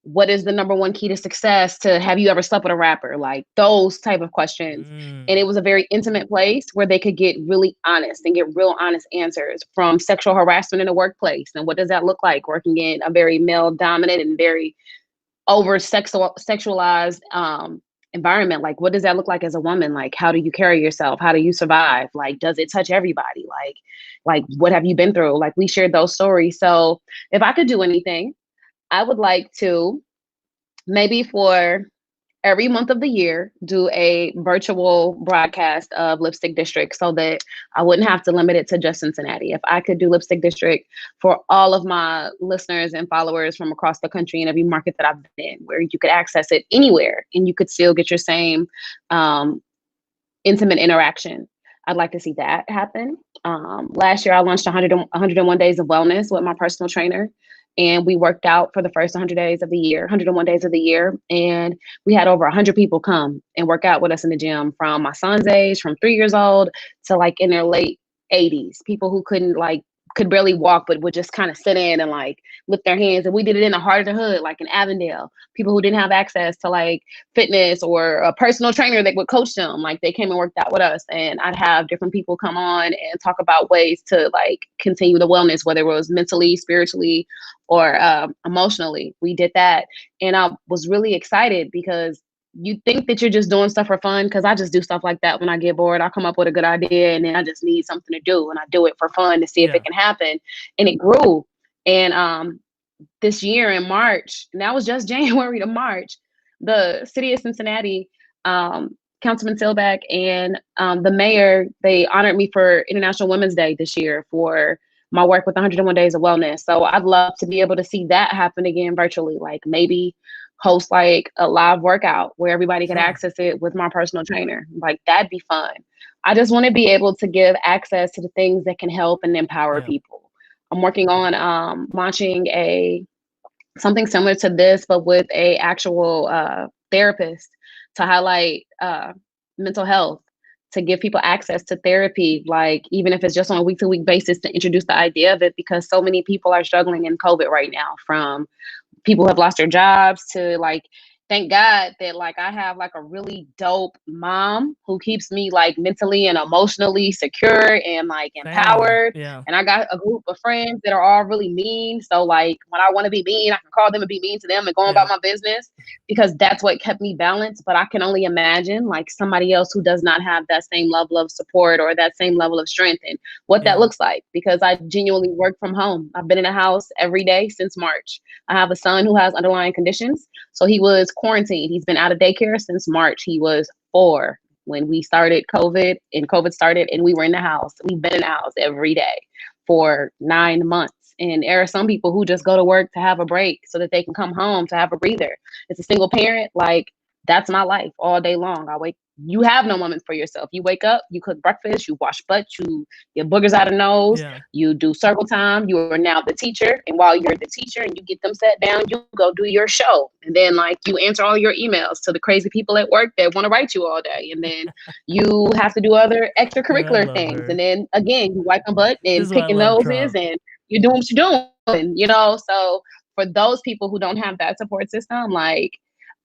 what is the number one key to success to have you ever slept with a rapper, like those type of questions. And it Mm. was a very intimate place where they could get really honest and get real honest answers from sexual harassment in the workplace and what does that look like working in a very male dominant and very over sexualized environment. Like what does that look like as a woman? Like how do you carry yourself? How do you survive? Like does it touch everybody? Like what have you been through? Like we shared those stories. So if I could do anything, I would like to maybe for every month of the year do a virtual broadcast of Lipstick District so that I wouldn't have to limit it to just Cincinnati. If I could do Lipstick District for all of my listeners and followers from across the country in every market that I've been in, where you could access it anywhere and you could still get your same um, intimate interaction. I'd like to see that happen. Last year, I launched 101 Days of Wellness with my personal trainer. And we worked out for the first 100 days of the year, 101 days of the year. And we had over 100 people come and work out with us in the gym from my son's age, from 3 years old to like in their late 80s. People who could barely walk, but would just kind of sit in and like lift their hands. And we did it in the heart of the hood, like in Avondale. People who didn't have access to like fitness or a personal trainer that would coach them. Like they came and worked out with us, and I'd have different people come on and talk about ways to like continue the wellness, whether it was mentally, spiritually, or emotionally. We did that, and I was really excited because you think that you're just doing stuff for fun, because I just do stuff like that when I get bored. I come up with a good idea and then I just need something to do, and I do it for fun to see if it Yeah. can happen, and it grew. And this year in March, and that was just January to March, the city of Cincinnati, Councilman Silback and the mayor, they honored me for International Women's Day this year for my work with 101 Days of Wellness. So I'd love to be able to see that happen again virtually. Like maybe, host like a live workout where everybody could Sure. access it with my personal trainer. Like that'd be fun. I just want to be able to give access to the things that can help and empower Yeah. people. I'm working on launching a something similar to this, but with a actual therapist to highlight mental health, to give people access to therapy, like even if it's just on a week to week basis, to introduce the idea of it, because so many people are struggling in COVID right now, from people who have lost their jobs to like, thank God that like I have like a really dope mom who keeps me like mentally and emotionally secure and like Family. empowered. Yeah. And I got a group of friends that are all really mean. So like when I want to be mean, I can call them and be mean to them and go about Yeah. my business, because that's what kept me balanced. But I can only imagine like somebody else who does not have that same level of support or that same level of strength, and what that Yeah. looks like, because I genuinely work from home. I've been in the house every day since March. I have a son who has underlying conditions. So he was quarantined. He's been out of daycare since March. He was 4 when we started COVID, and COVID started and we were in the house. We've been in the house every day for 9 months. And there are some people who just go to work to have a break so that they can come home to have a breather. It's a single parent. Like that's my life all day long. You have no moments for yourself. You wake up, you cook breakfast, you wash butt, you get boogers out of nose, Yeah. you do circle time. You are now the teacher. And while you're the teacher and you get them set down, you go do your show. And then like you answer all your emails to the crazy people at work that want to write you all day. And then you have to do other Dude, I extracurricular love things. And her. then again, you wipe a butt This and is why I picking love noses, Trump. and you're doing what you're doing, you know? So for those people who don't have that support system, like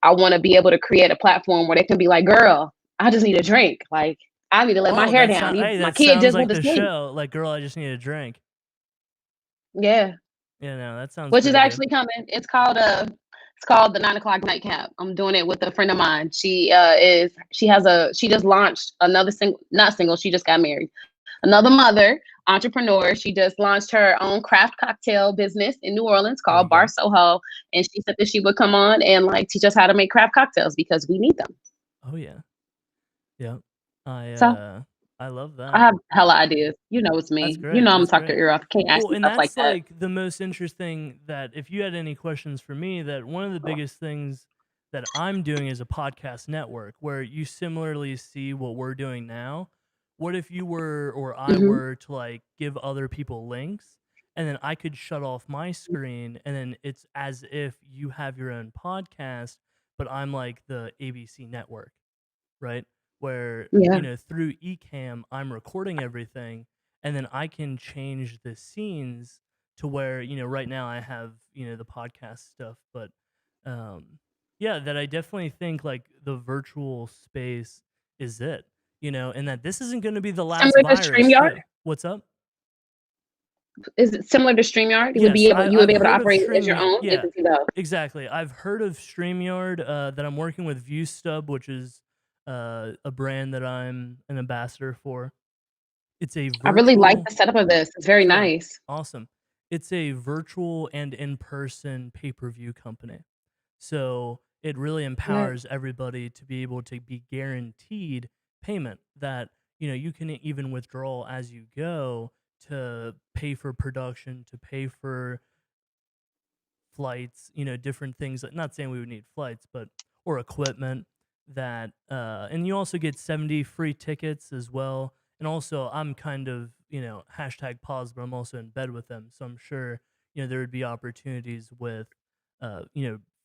I want to be able to create a platform where they can be like, girl, I just need a drink. Like I need to let my Oh, hair down. hey, My that kid sounds just like went to the sleep. show. Like, girl, I just need a drink. Yeah. Yeah, no, that sounds Which is pretty good. actually coming. It's called the 9 o'clock nightcap. I'm doing it with a friend of mine. She just launched another single, not single, she just got married. Another mother, entrepreneur. She just launched her own craft cocktail business in New Orleans There you called Bar go. Soho. And she said that she would come on and like teach us how to make craft cocktails because we need them. Oh yeah. Yeah. I So uh I love I that. have hella ideas. You know it's That's me. You great. know I'm That's gonna talk your great. ear off. You can't ask Well, me and stuff like that's that. like the most interesting, that if you had any questions for me, that one of the biggest things that I'm doing is a podcast network where you similarly see what we're doing now. What if you were, or I Hmm. were to like give other people links, and then I could shut off my screen, and then it's as if you have your own podcast, but I'm like the ABC network, right? Where, Yeah. through Ecamm, I'm recording everything, and then I can change the scenes to where, right now I have, the podcast stuff, but um yeah, that I definitely think like the virtual space is it, and that this isn't going to be the last Similar to virus StreamYard. too. What's up? Is it similar to StreamYard? Yes, You would I've be able to heard of operate as your StreamYard. own Yeah, entity though. exactly. I've heard of StreamYard, that I'm working with ViewStub, which is a brand that I'm an ambassador for. It's a I really like virtual. the setup of this. It's very Sure. nice. Awesome. It's a virtual and in-person pay-per-view company. So it really Yeah. empowers everybody to be able to be guaranteed payment, that you can even withdraw as you go, to pay for production, to pay for flights, different things. Not saying we would need flights, but or equipment, that and you also get 70 free tickets as well. And also I'm kind of, hashtag pause, but I'm also in bed with them. So I'm sure, there would be opportunities with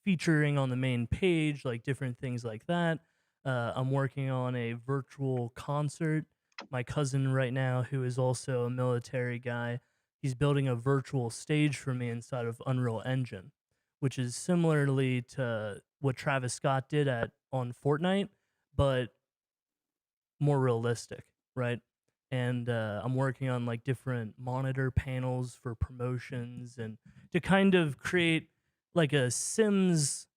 featuring on the main page, like different things like that. I'm working on a virtual concert. My cousin right now, who is also a military guy, he's building a virtual stage for me inside of Unreal Engine, which is similarly to what Travis Scott did at on Fortnite, but more realistic, right? And I'm working on like different monitor panels for promotions, and to kind of create like a Sims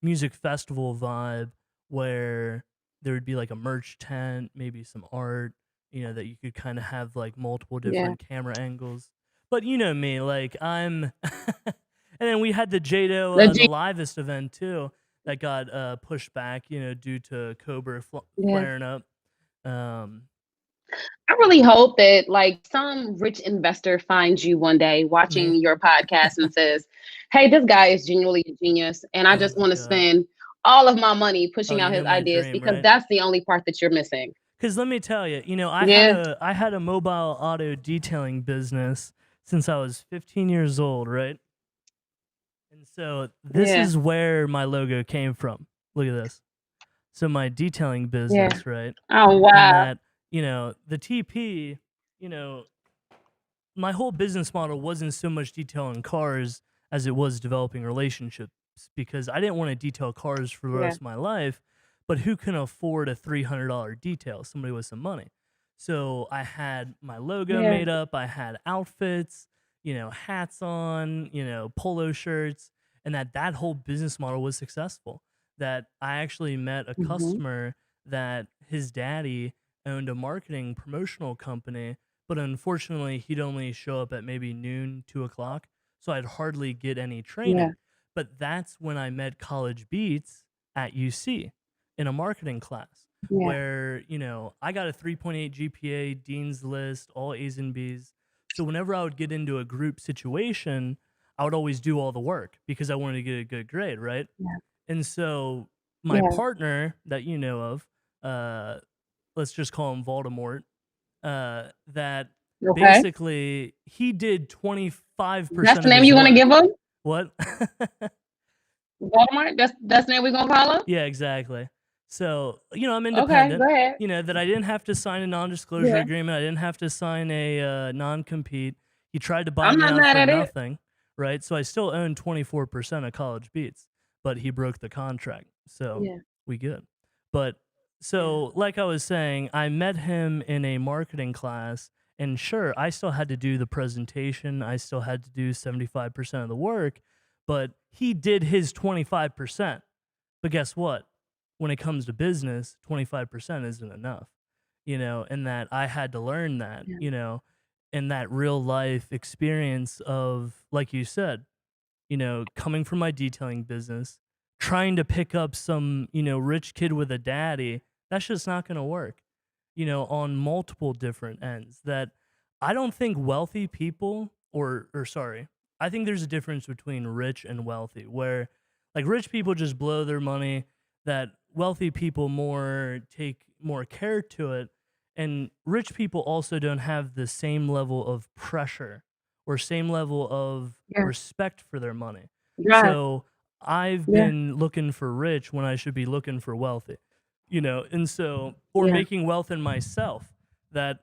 music festival vibe, where there would be like a merch tent, maybe some art, that you could kind of have like multiple Yeah. different camera angles. But you know me, like I'm and then we had the Jado, The the G livest event too, that got pushed back, due to Cobra Yeah. flaring up. Um I really hope that like some rich investor finds you one day watching Me? your podcast and says, "Hey, this guy is genuinely a genius, and I Oh just my want to god. spend all of my money Oh, pushing you out his know my ideas dream, because right? that's the only part that you're missing." Because let me tell you, Yeah, I had a mobile auto detailing business since I was 15 years old, right? And so this yeah, is where my logo came from. Look at this. So my detailing yeah. business, right? Oh And wow. that, the TP, you know, my whole business model wasn't so much detailing cars as it was developing relationships because I didn't want to detail cars for the Yeah, rest of my life, but who can afford a $300 detail? Somebody with some money. So I had my logo yeah, made up, I had outfits, hats on, polo shirts, and that whole business model was successful. That I actually met a hmm, customer that his daddy owned a marketing promotional company, but unfortunately he'd only show up at maybe noon, 2 o'clock, so I'd hardly get any yeah, training. But that's when I met College Beats at UC in a marketing class yeah, where I got a 3.8 GPA, Dean's List, all A's and B's. So whenever I would get into a group situation, I would always do all the work because I wanted to get a good grade, right? yeah, And so my yeah. partner that you know of, let's just call him Voldemort, that Okay, basically he did that's 25% the of name his you want to give work. him, What? Voldemort. That's the name we're gonna call him. Yeah, exactly. So, I'm Okay, independent, go ahead. that I didn't have to sign a non disclosure Yeah, agreement. I didn't have to sign a non compete. He tried to buy I'm me not out mad for at it. nothing, right? So I still own 24% of College Beats, but he broke the contract. So Yeah, we good. But yeah, so, like I was saying, I met him in a marketing class, and sure, I still had to do the presentation, I still had to do 75% of the work, but he did his 25%. But guess what? When it comes to business, 25% isn't enough, and that I had to learn that, yeah, in that real life experience of, like you said, coming from my detailing business, trying to pick up some, rich kid with a daddy, that's just not going to work, on multiple different ends. That I don't think wealthy people, or sorry, I think there's a difference between rich and wealthy, where like rich people just blow their money, that wealthy people more take more care to it. And rich people also don't have the same level of pressure or same level of yeah. respect for their money. Drive. So I've Yeah, been looking for rich when I should be looking for wealthy, and so, or yeah, making wealth in myself. That,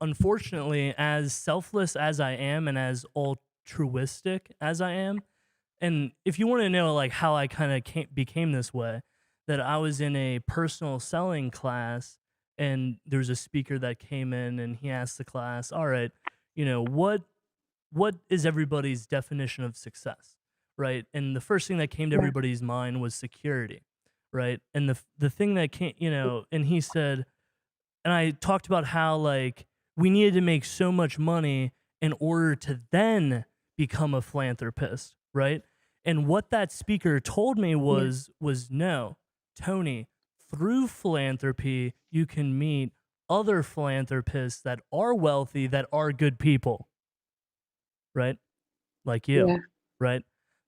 unfortunately, as selfless as I am and as altruistic as I am, and if you want to know like how I kind of became this way, that I was in a personal selling class, and there was a speaker that came in and he asked the class, all right, what is everybody's definition of success, right? And the first thing that came to yeah, everybody's mind was security, right? And the thing that came, and he said, and I talked about how like we needed to make so much money in order to then become a philanthropist, right? And what that speaker told me yeah, was no, Tony, through philanthropy you can meet other philanthropists that are wealthy, that are good people, right? Like you, yeah, right?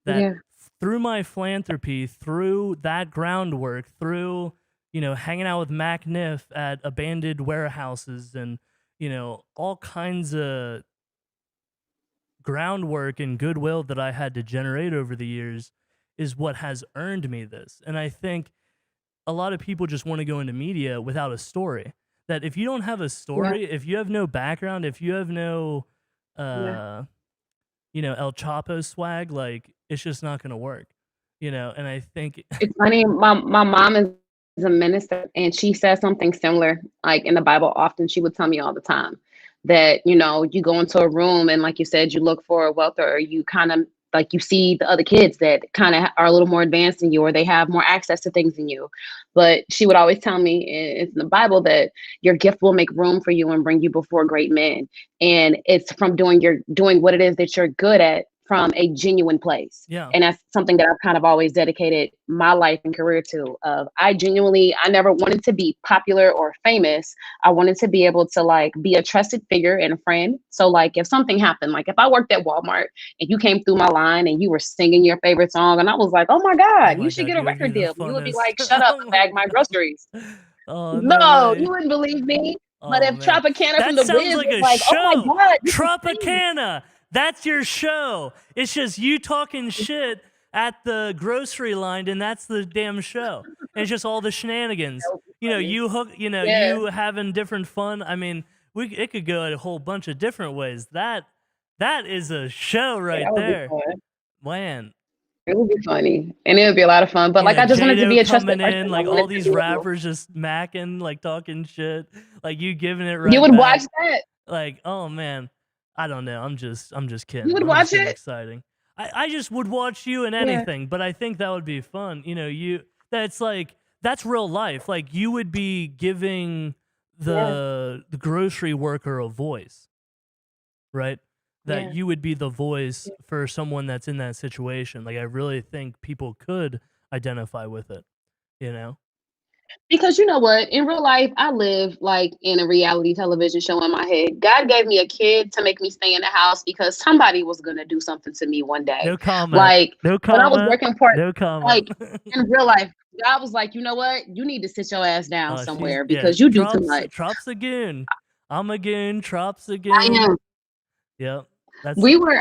That yeah, through my philanthropy, through that groundwork, through, hanging out with Mac Niff at abandoned warehouses and, all kinds of groundwork and goodwill that I had to generate over the years is what has earned me this. And I think a lot of people just want to go into media without a story. That if you don't have a yeah, story, if you have no background, if you have no, yeah. uh, El Chapo swag, like it's just not gonna work, And I think, It's funny, my mom is a minister, and she says something similar, like, in the Bible often, she would tell me all the time that, you go into a room and, like you said, you look for a wealth or you kinda like, you see the other kids that kinda are a little more advanced than you or they have more access to things than you, but she would always tell me in the Bible that your gift will make room for you and bring you before great men, and it's from doing what it is that you're good at from a genuine place. Yeah. And that's something that I've kind of always dedicated my life and career to. I never wanted to be popular or famous. I wanted to be able to like be a trusted figure and a friend. So like if something happened, like if I worked at Walmart and you came through my line and you were singing your favorite song and I was like, oh my Oh God, you my should God, get a you would be record the deal. You would be funnest. like, shut up Oh and my bag my God. groceries. Oh, no No, you way. wouldn't believe me. But Oh if man, Tropicana from that The sounds Wiz like was a like, oh my show. God, you can sing. Tropicana. That's your show. It's just you talking shit at the grocery line, and that's the damn show. And it's just all the shenanigans. That would be You know, funny. you hook. You know, Yeah, you having different fun. I mean, it could go a whole bunch of different ways. That is a show yeah, right that would be there, fun. man. It would be funny. And it would be a lot of fun. But You like know, I just wanted to Jado be a trusted coming person. in, I like all wanted to these be able. rappers just macking, like talking shit, like you giving it You right would watch back. that? Like, oh man, I don't know. I'm just You kidding. would I'm just watch getting it? exciting. I just would watch you in Yeah. anything, but I think that would be fun. You know, that's like that's real life. Like you would be giving Yeah. the grocery worker a voice, right? That Yeah. you would be the voice for someone that's in that situation. Like I really think people could identify with it, you know? Because you know what? In real life, I live like in a reality television show in my head. God gave me a kid to make me stay in the house because somebody was gonna do something to me one day. No comment. Like No when I was comment. working part, No comment. like in real life, God was like, you know what? You need to sit your ass down She's somewhere yeah. because you do too Trop's much. Trop's a goon. I'm a goon. Trop's a I goon. am. Yep. That's We were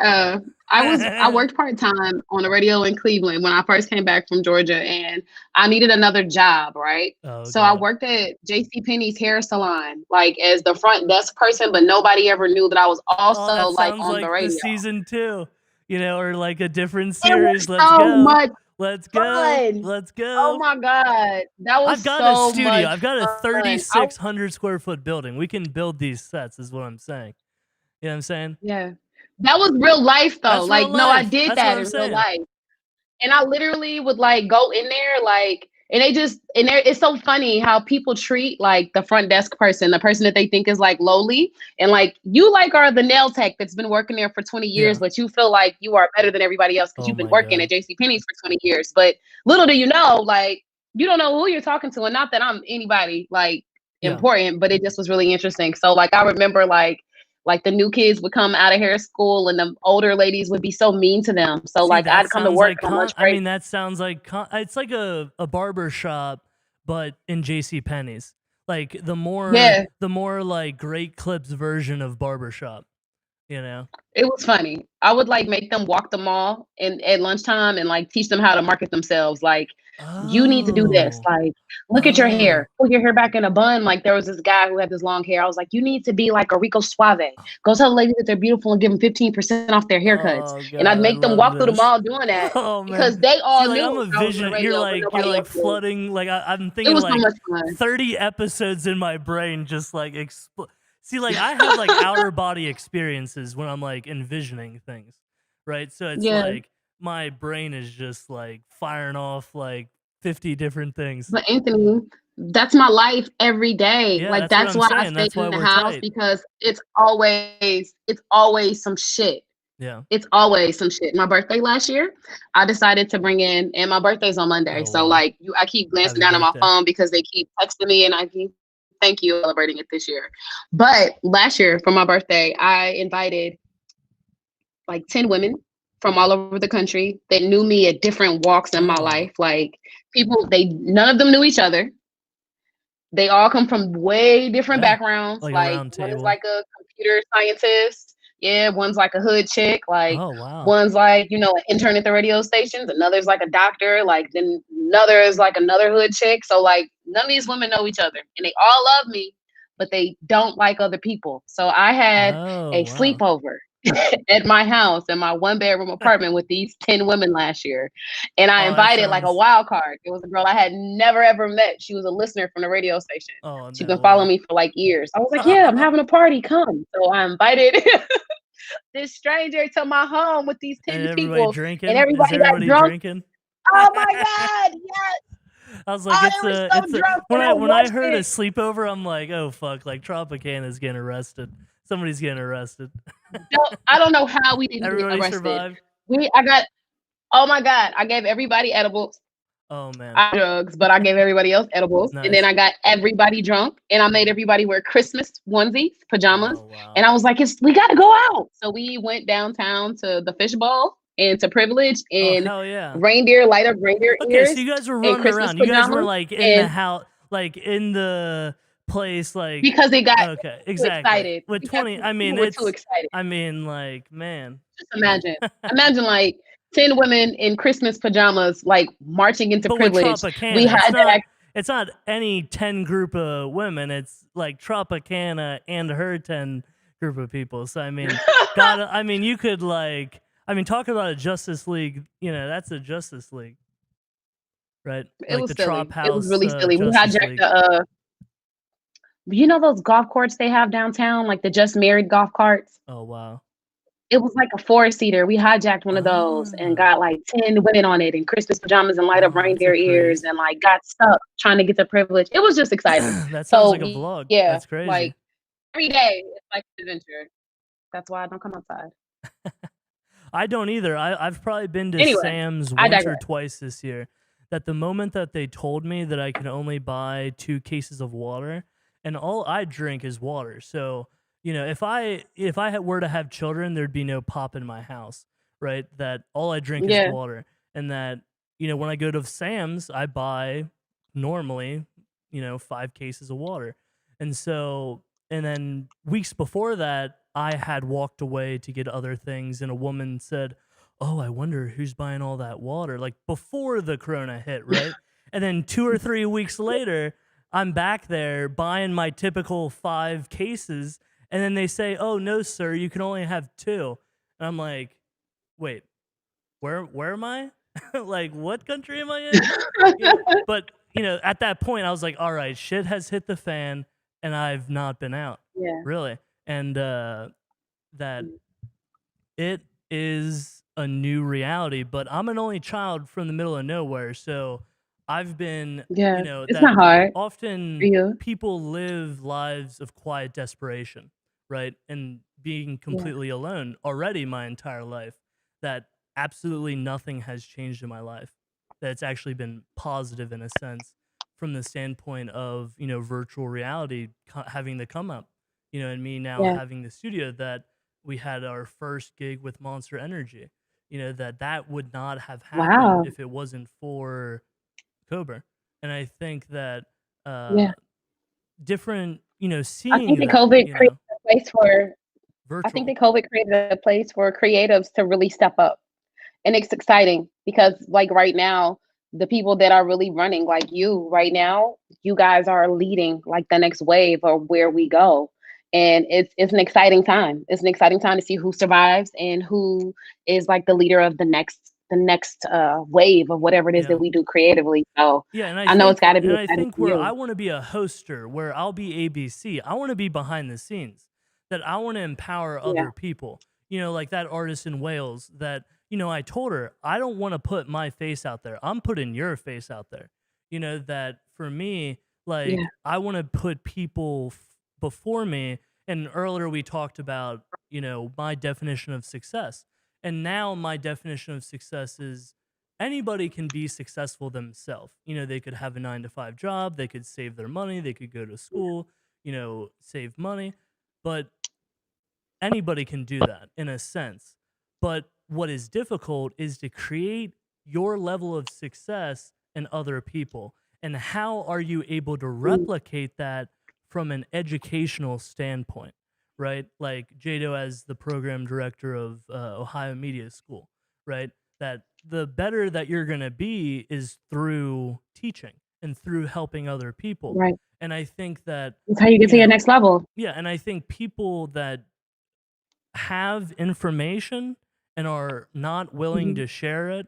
I worked part-time on the radio in Cleveland when I first came back from Georgia and I needed another job, right? oh So I god. worked at JC Penney's hair salon, like as the front desk person, but nobody ever knew that I was Oh, also that like sounds on the like the radio. season 2, you know, or like a different It was series. Let's so go. much Let's go. fun. Let's Oh go. my God. That was I've got a so studio. much I've got a fun. 3,600 square foot building. We can build these sets, is what I'm saying. You know what I'm saying? Yeah. That was real life though. That's real Like, no, I life. did That's what that I'm in real saying. life. And I literally would like go in there, like, and they just, and there, it's so funny how people treat like the front desk person, the person that they think is like lowly. And like, you like are the nail tech that's been working there for 20 years, Yeah. but you feel like you are better than everybody else because Oh you've been my working at god. JCPenney's for 20 years. But little do you know, like, you don't know who you're talking to. And not that I'm anybody like Yeah. important, but it just was really interesting. So like, I remember like the new kids would come out of hair school and the older ladies would be so mean to them. So See, like that I'd come to sounds work like on lunch break. that sounds like it's like a barber shop, but in JC Penney's. Like Yeah, the more like great clips version of barbershop, you know? it was funny. I would like make them walk the mall and at lunchtime and like teach them how to market themselves. Like, you need to do this. Oh. Like, look at your Oh. hair. Pull your hair back in a bun. Like there was this guy who had this long hair. I was like, you need to be like a Rico Suave. Go tell the ladies that they're beautiful and give them 15% off their haircuts. Oh And I'd god, I make them love walk through the this. mall doing that Oh man. because they See, all like knew I'm a I was on the vision. radio, but You're nobody like else did. flooding. Like I'm It thinking was so like much fun. 30 episodes in my brain, just like See, like I have like outer body experiences when I'm like envisioning things, right? So it's Yeah. like my brain is just like firing off like 50 different things. But Anthony, that's my life every day. Yeah, Like that's what that's I'm why I saying. stay That's why in the we're house tight. because it's always some shit. Yeah. It's always some shit. My birthday last year, I decided to bring in, and my birthday's on Monday. Oh So wow. like I keep glancing Happy down at my birthday. phone because they keep texting me, and I keep thank you celebrating it this year. But last year for my birthday, I invited like 10 women from all over the country that knew me at different walks in my Oh. life. Like people, they none of them knew each other. They all come from way different Yeah. backgrounds. Like a Like round one is table. like a computer scientist. Yeah, one's like a hood chick. Like Oh wow. one's like, an intern at the radio stations. Another's like a doctor. Like then another is like another hood chick. So like none of these women know each other. And they all love me, but they don't like other people. So I had Oh a wow. sleepover at my house in my one bedroom apartment with these 10 women last year. And I Oh, that invited like a sounds. wild card. It was a girl I had never ever met. She was a listener from the radio station. Oh She's no been following way. me for like years. I was like, yeah, I'm having a party. Come. So I invited this stranger to my home with these And 10 everybody people, and drinking? Is everybody got everybody drunk. drinking? Oh my God. Yes. I was like, Oh, they were so it's a. drunk. When And I I watched heard a it. sleepover, I'm like, oh fuck, like Tropicana's getting arrested. Somebody's getting arrested. I don't know how we didn't get Everybody arrested. survived. I got, oh my God, I gave everybody edibles. Oh man, I drugs, but I gave everybody else edibles. And then nice. I got everybody drunk and I made everybody wear Christmas onesies, pajamas. Oh wow. And I was like, we got to go out. So we went downtown to the fishbowl and to Privilege Oh and hell yeah. reindeer, light up reindeer Okay, so ears you guys were and running Christmas around. You guys were pajamas. like in the And house, like in the place, like because they got okay, too exactly. excited, With 20, I mean, people were too it's, excited. I mean, like, man. Just imagine like 10 women in Christmas pajamas, like marching into But with Privilege. We Tropicana, hijacked. it's not any 10 group of women. It's like Tropicana and her 10 group of people. So I mean, God, I mean, you could like, I mean, talk about a Justice League. You know, that's a Justice League, right? It Like was the silly. Trop It was House really silly. We Justice hijacked League. the you know those golf courts they have downtown, like the just married golf carts? Oh wow. It was like a four-seater. We hijacked one of those and Ah, got like 10 women on it in Christmas pajamas and light up oh, that's a reindeer ears craze. and like got stuck trying to get to Privilege. It was just exciting. That sounds So like a vlog. yeah, That's crazy. like every day it's like an adventure. That's why I don't come outside. I don't either. I've probably been to Anyway, Sam's I once or digress. twice this year. That the moment that they told me that I could only buy 2 cases of water, and all I drink is water. So you know, if I were to have children, there'd be no pop in my house, right? That all I drink is Yeah. water, and that when I go to Sam's, I buy normally 5 cases of water, and so and then weeks before that, I had walked away to get other things, and a woman said, "Oh, I wonder who's buying all that water." Like before the corona hit, right? And then 2 or 3 weeks later, I'm back there buying my typical 5 cases, and then they say, "Oh no, sir, you can only have two." And I'm like, "Wait, where am I? Like what country am I in?" But at that point, I was like, "All right, shit has hit the fan, and I've not been out Yeah. really." And that Mm. it is a new reality, but I'm an only child from the middle of nowhere, so I've been, Yeah. It's that not hard for often you. people live lives of quiet desperation, right? And being Yeah. completely alone already my entire life, that absolutely nothing has changed in my life. That's actually been positive in a sense from the standpoint of, virtual reality having the come up, and me now Yeah. having the studio that we had our first gig with Monster Energy. That would not have happened Wow. if it wasn't for Cobra. And I think that uh Yeah. different, I think seeing that that, COVID created a place for I think virtual. that COVID created a place for creatives to really step up. And it's exciting because like right now, the people that are really running like you right now, you guys are leading like the next wave of where we go. And it's an exciting time. It's an exciting time to see who survives and who is like the leader of the next wave of whatever it is Yeah. that we do creatively. So Yeah, and I I know it's think got to be and I exciting think for where you. I want to be a hoster, where I'll be ABC, I want to be behind the scenes. That I want to empower Yeah. other people. Like that artist in Wales that, I told her, I don't want to put my face out there. I'm putting your face out there. That for me, Yeah. like I want to put people before me. And earlier we talked about, my definition of success. And now my definition of success is anybody can be successful themselves. They could have a 9 to 5 job, they could save their money, they could go to school, save money, but anybody can do that in a sense. But what is difficult is to create your level of success in other people. And how are you able to Mm. replicate that from an educational standpoint, right? Like Jado as the program director of Ohio Media School, right? That the better that you're going to be is through teaching and through helping other people. Right. And I think that, That's how you get you to your know, next level. yeah, and I think people that have information and are not willing Mhm. to share it,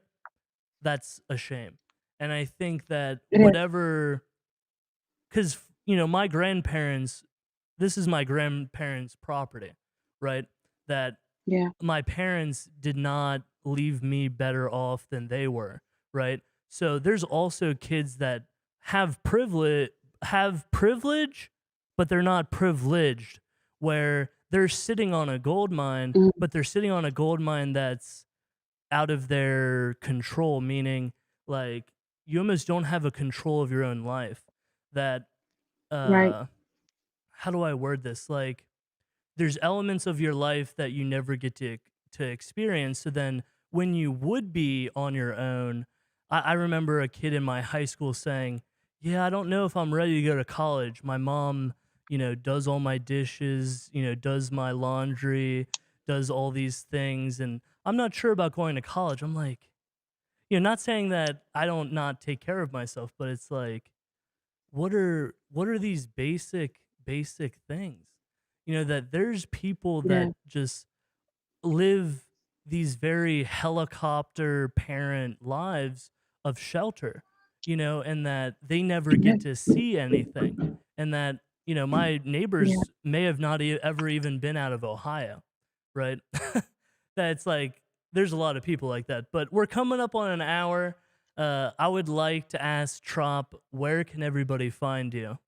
that's a shame. And I think that It is. whatever, because, my grandparents, this is my grandparents' property, right? That Yeah. my parents did not leave me better off than they were, right? So there's also kids that have privilege, but they're not privileged, where they're sitting on a gold mine, Mhm. but they're sitting on a gold mine that's out of their control, meaning like you almost don't have a control of your own life. That Right. how do I word this? Like there's elements of your life that you never get to experience. So then when you would be on your own, I remember a kid in my high school saying, "Yeah, I don't know if I'm ready to go to college. My mom, does all my dishes, does my laundry, does all these things, and I'm not sure about going to college." I'm like, not saying that I don't not take care of myself, but it's like, what are these basic things? That there's people Yeah. that just live these very helicopter parent lives of shelter, and that they never Yeah. get to see anything. And that, my Yeah. neighbors may have not ever even been out of Ohio, right? That's like, there's a lot of people like that. But we're coming up on an hour. I would like to ask Trop, where can everybody find you?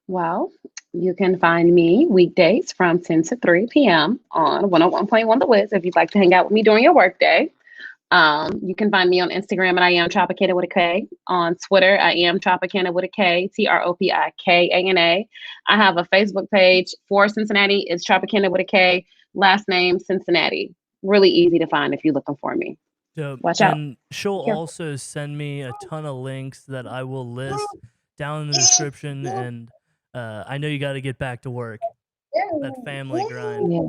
Well, you can find me weekdays from 10 to 3 p.m. on 101.1 The Wiz if you'd like to hang out with me during your workday. You can find me on Instagram at I am Tropikana with a K. On Twitter, I am Tropikana with a K, Tropikana. I have a Facebook page for Cincinnati. It's Tropikana with a K, last name Cincinnati. Really easy to find if you're looking for me. Dope. Watch out. And she'll Be careful. also send me a ton of links that I will list down in the description. And I know you got to get back to work. That family grind. Yeah.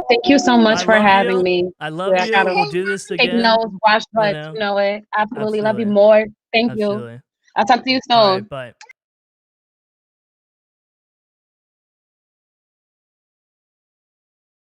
Thank you so much I for love having you. me. I love Yeah, I you. gotta We'll do this take again. notes, watch You butts, know, you know it. Absolutely love you absolutely. more. Thank you. Absolutely. I'll talk to you All right. soon. Bye.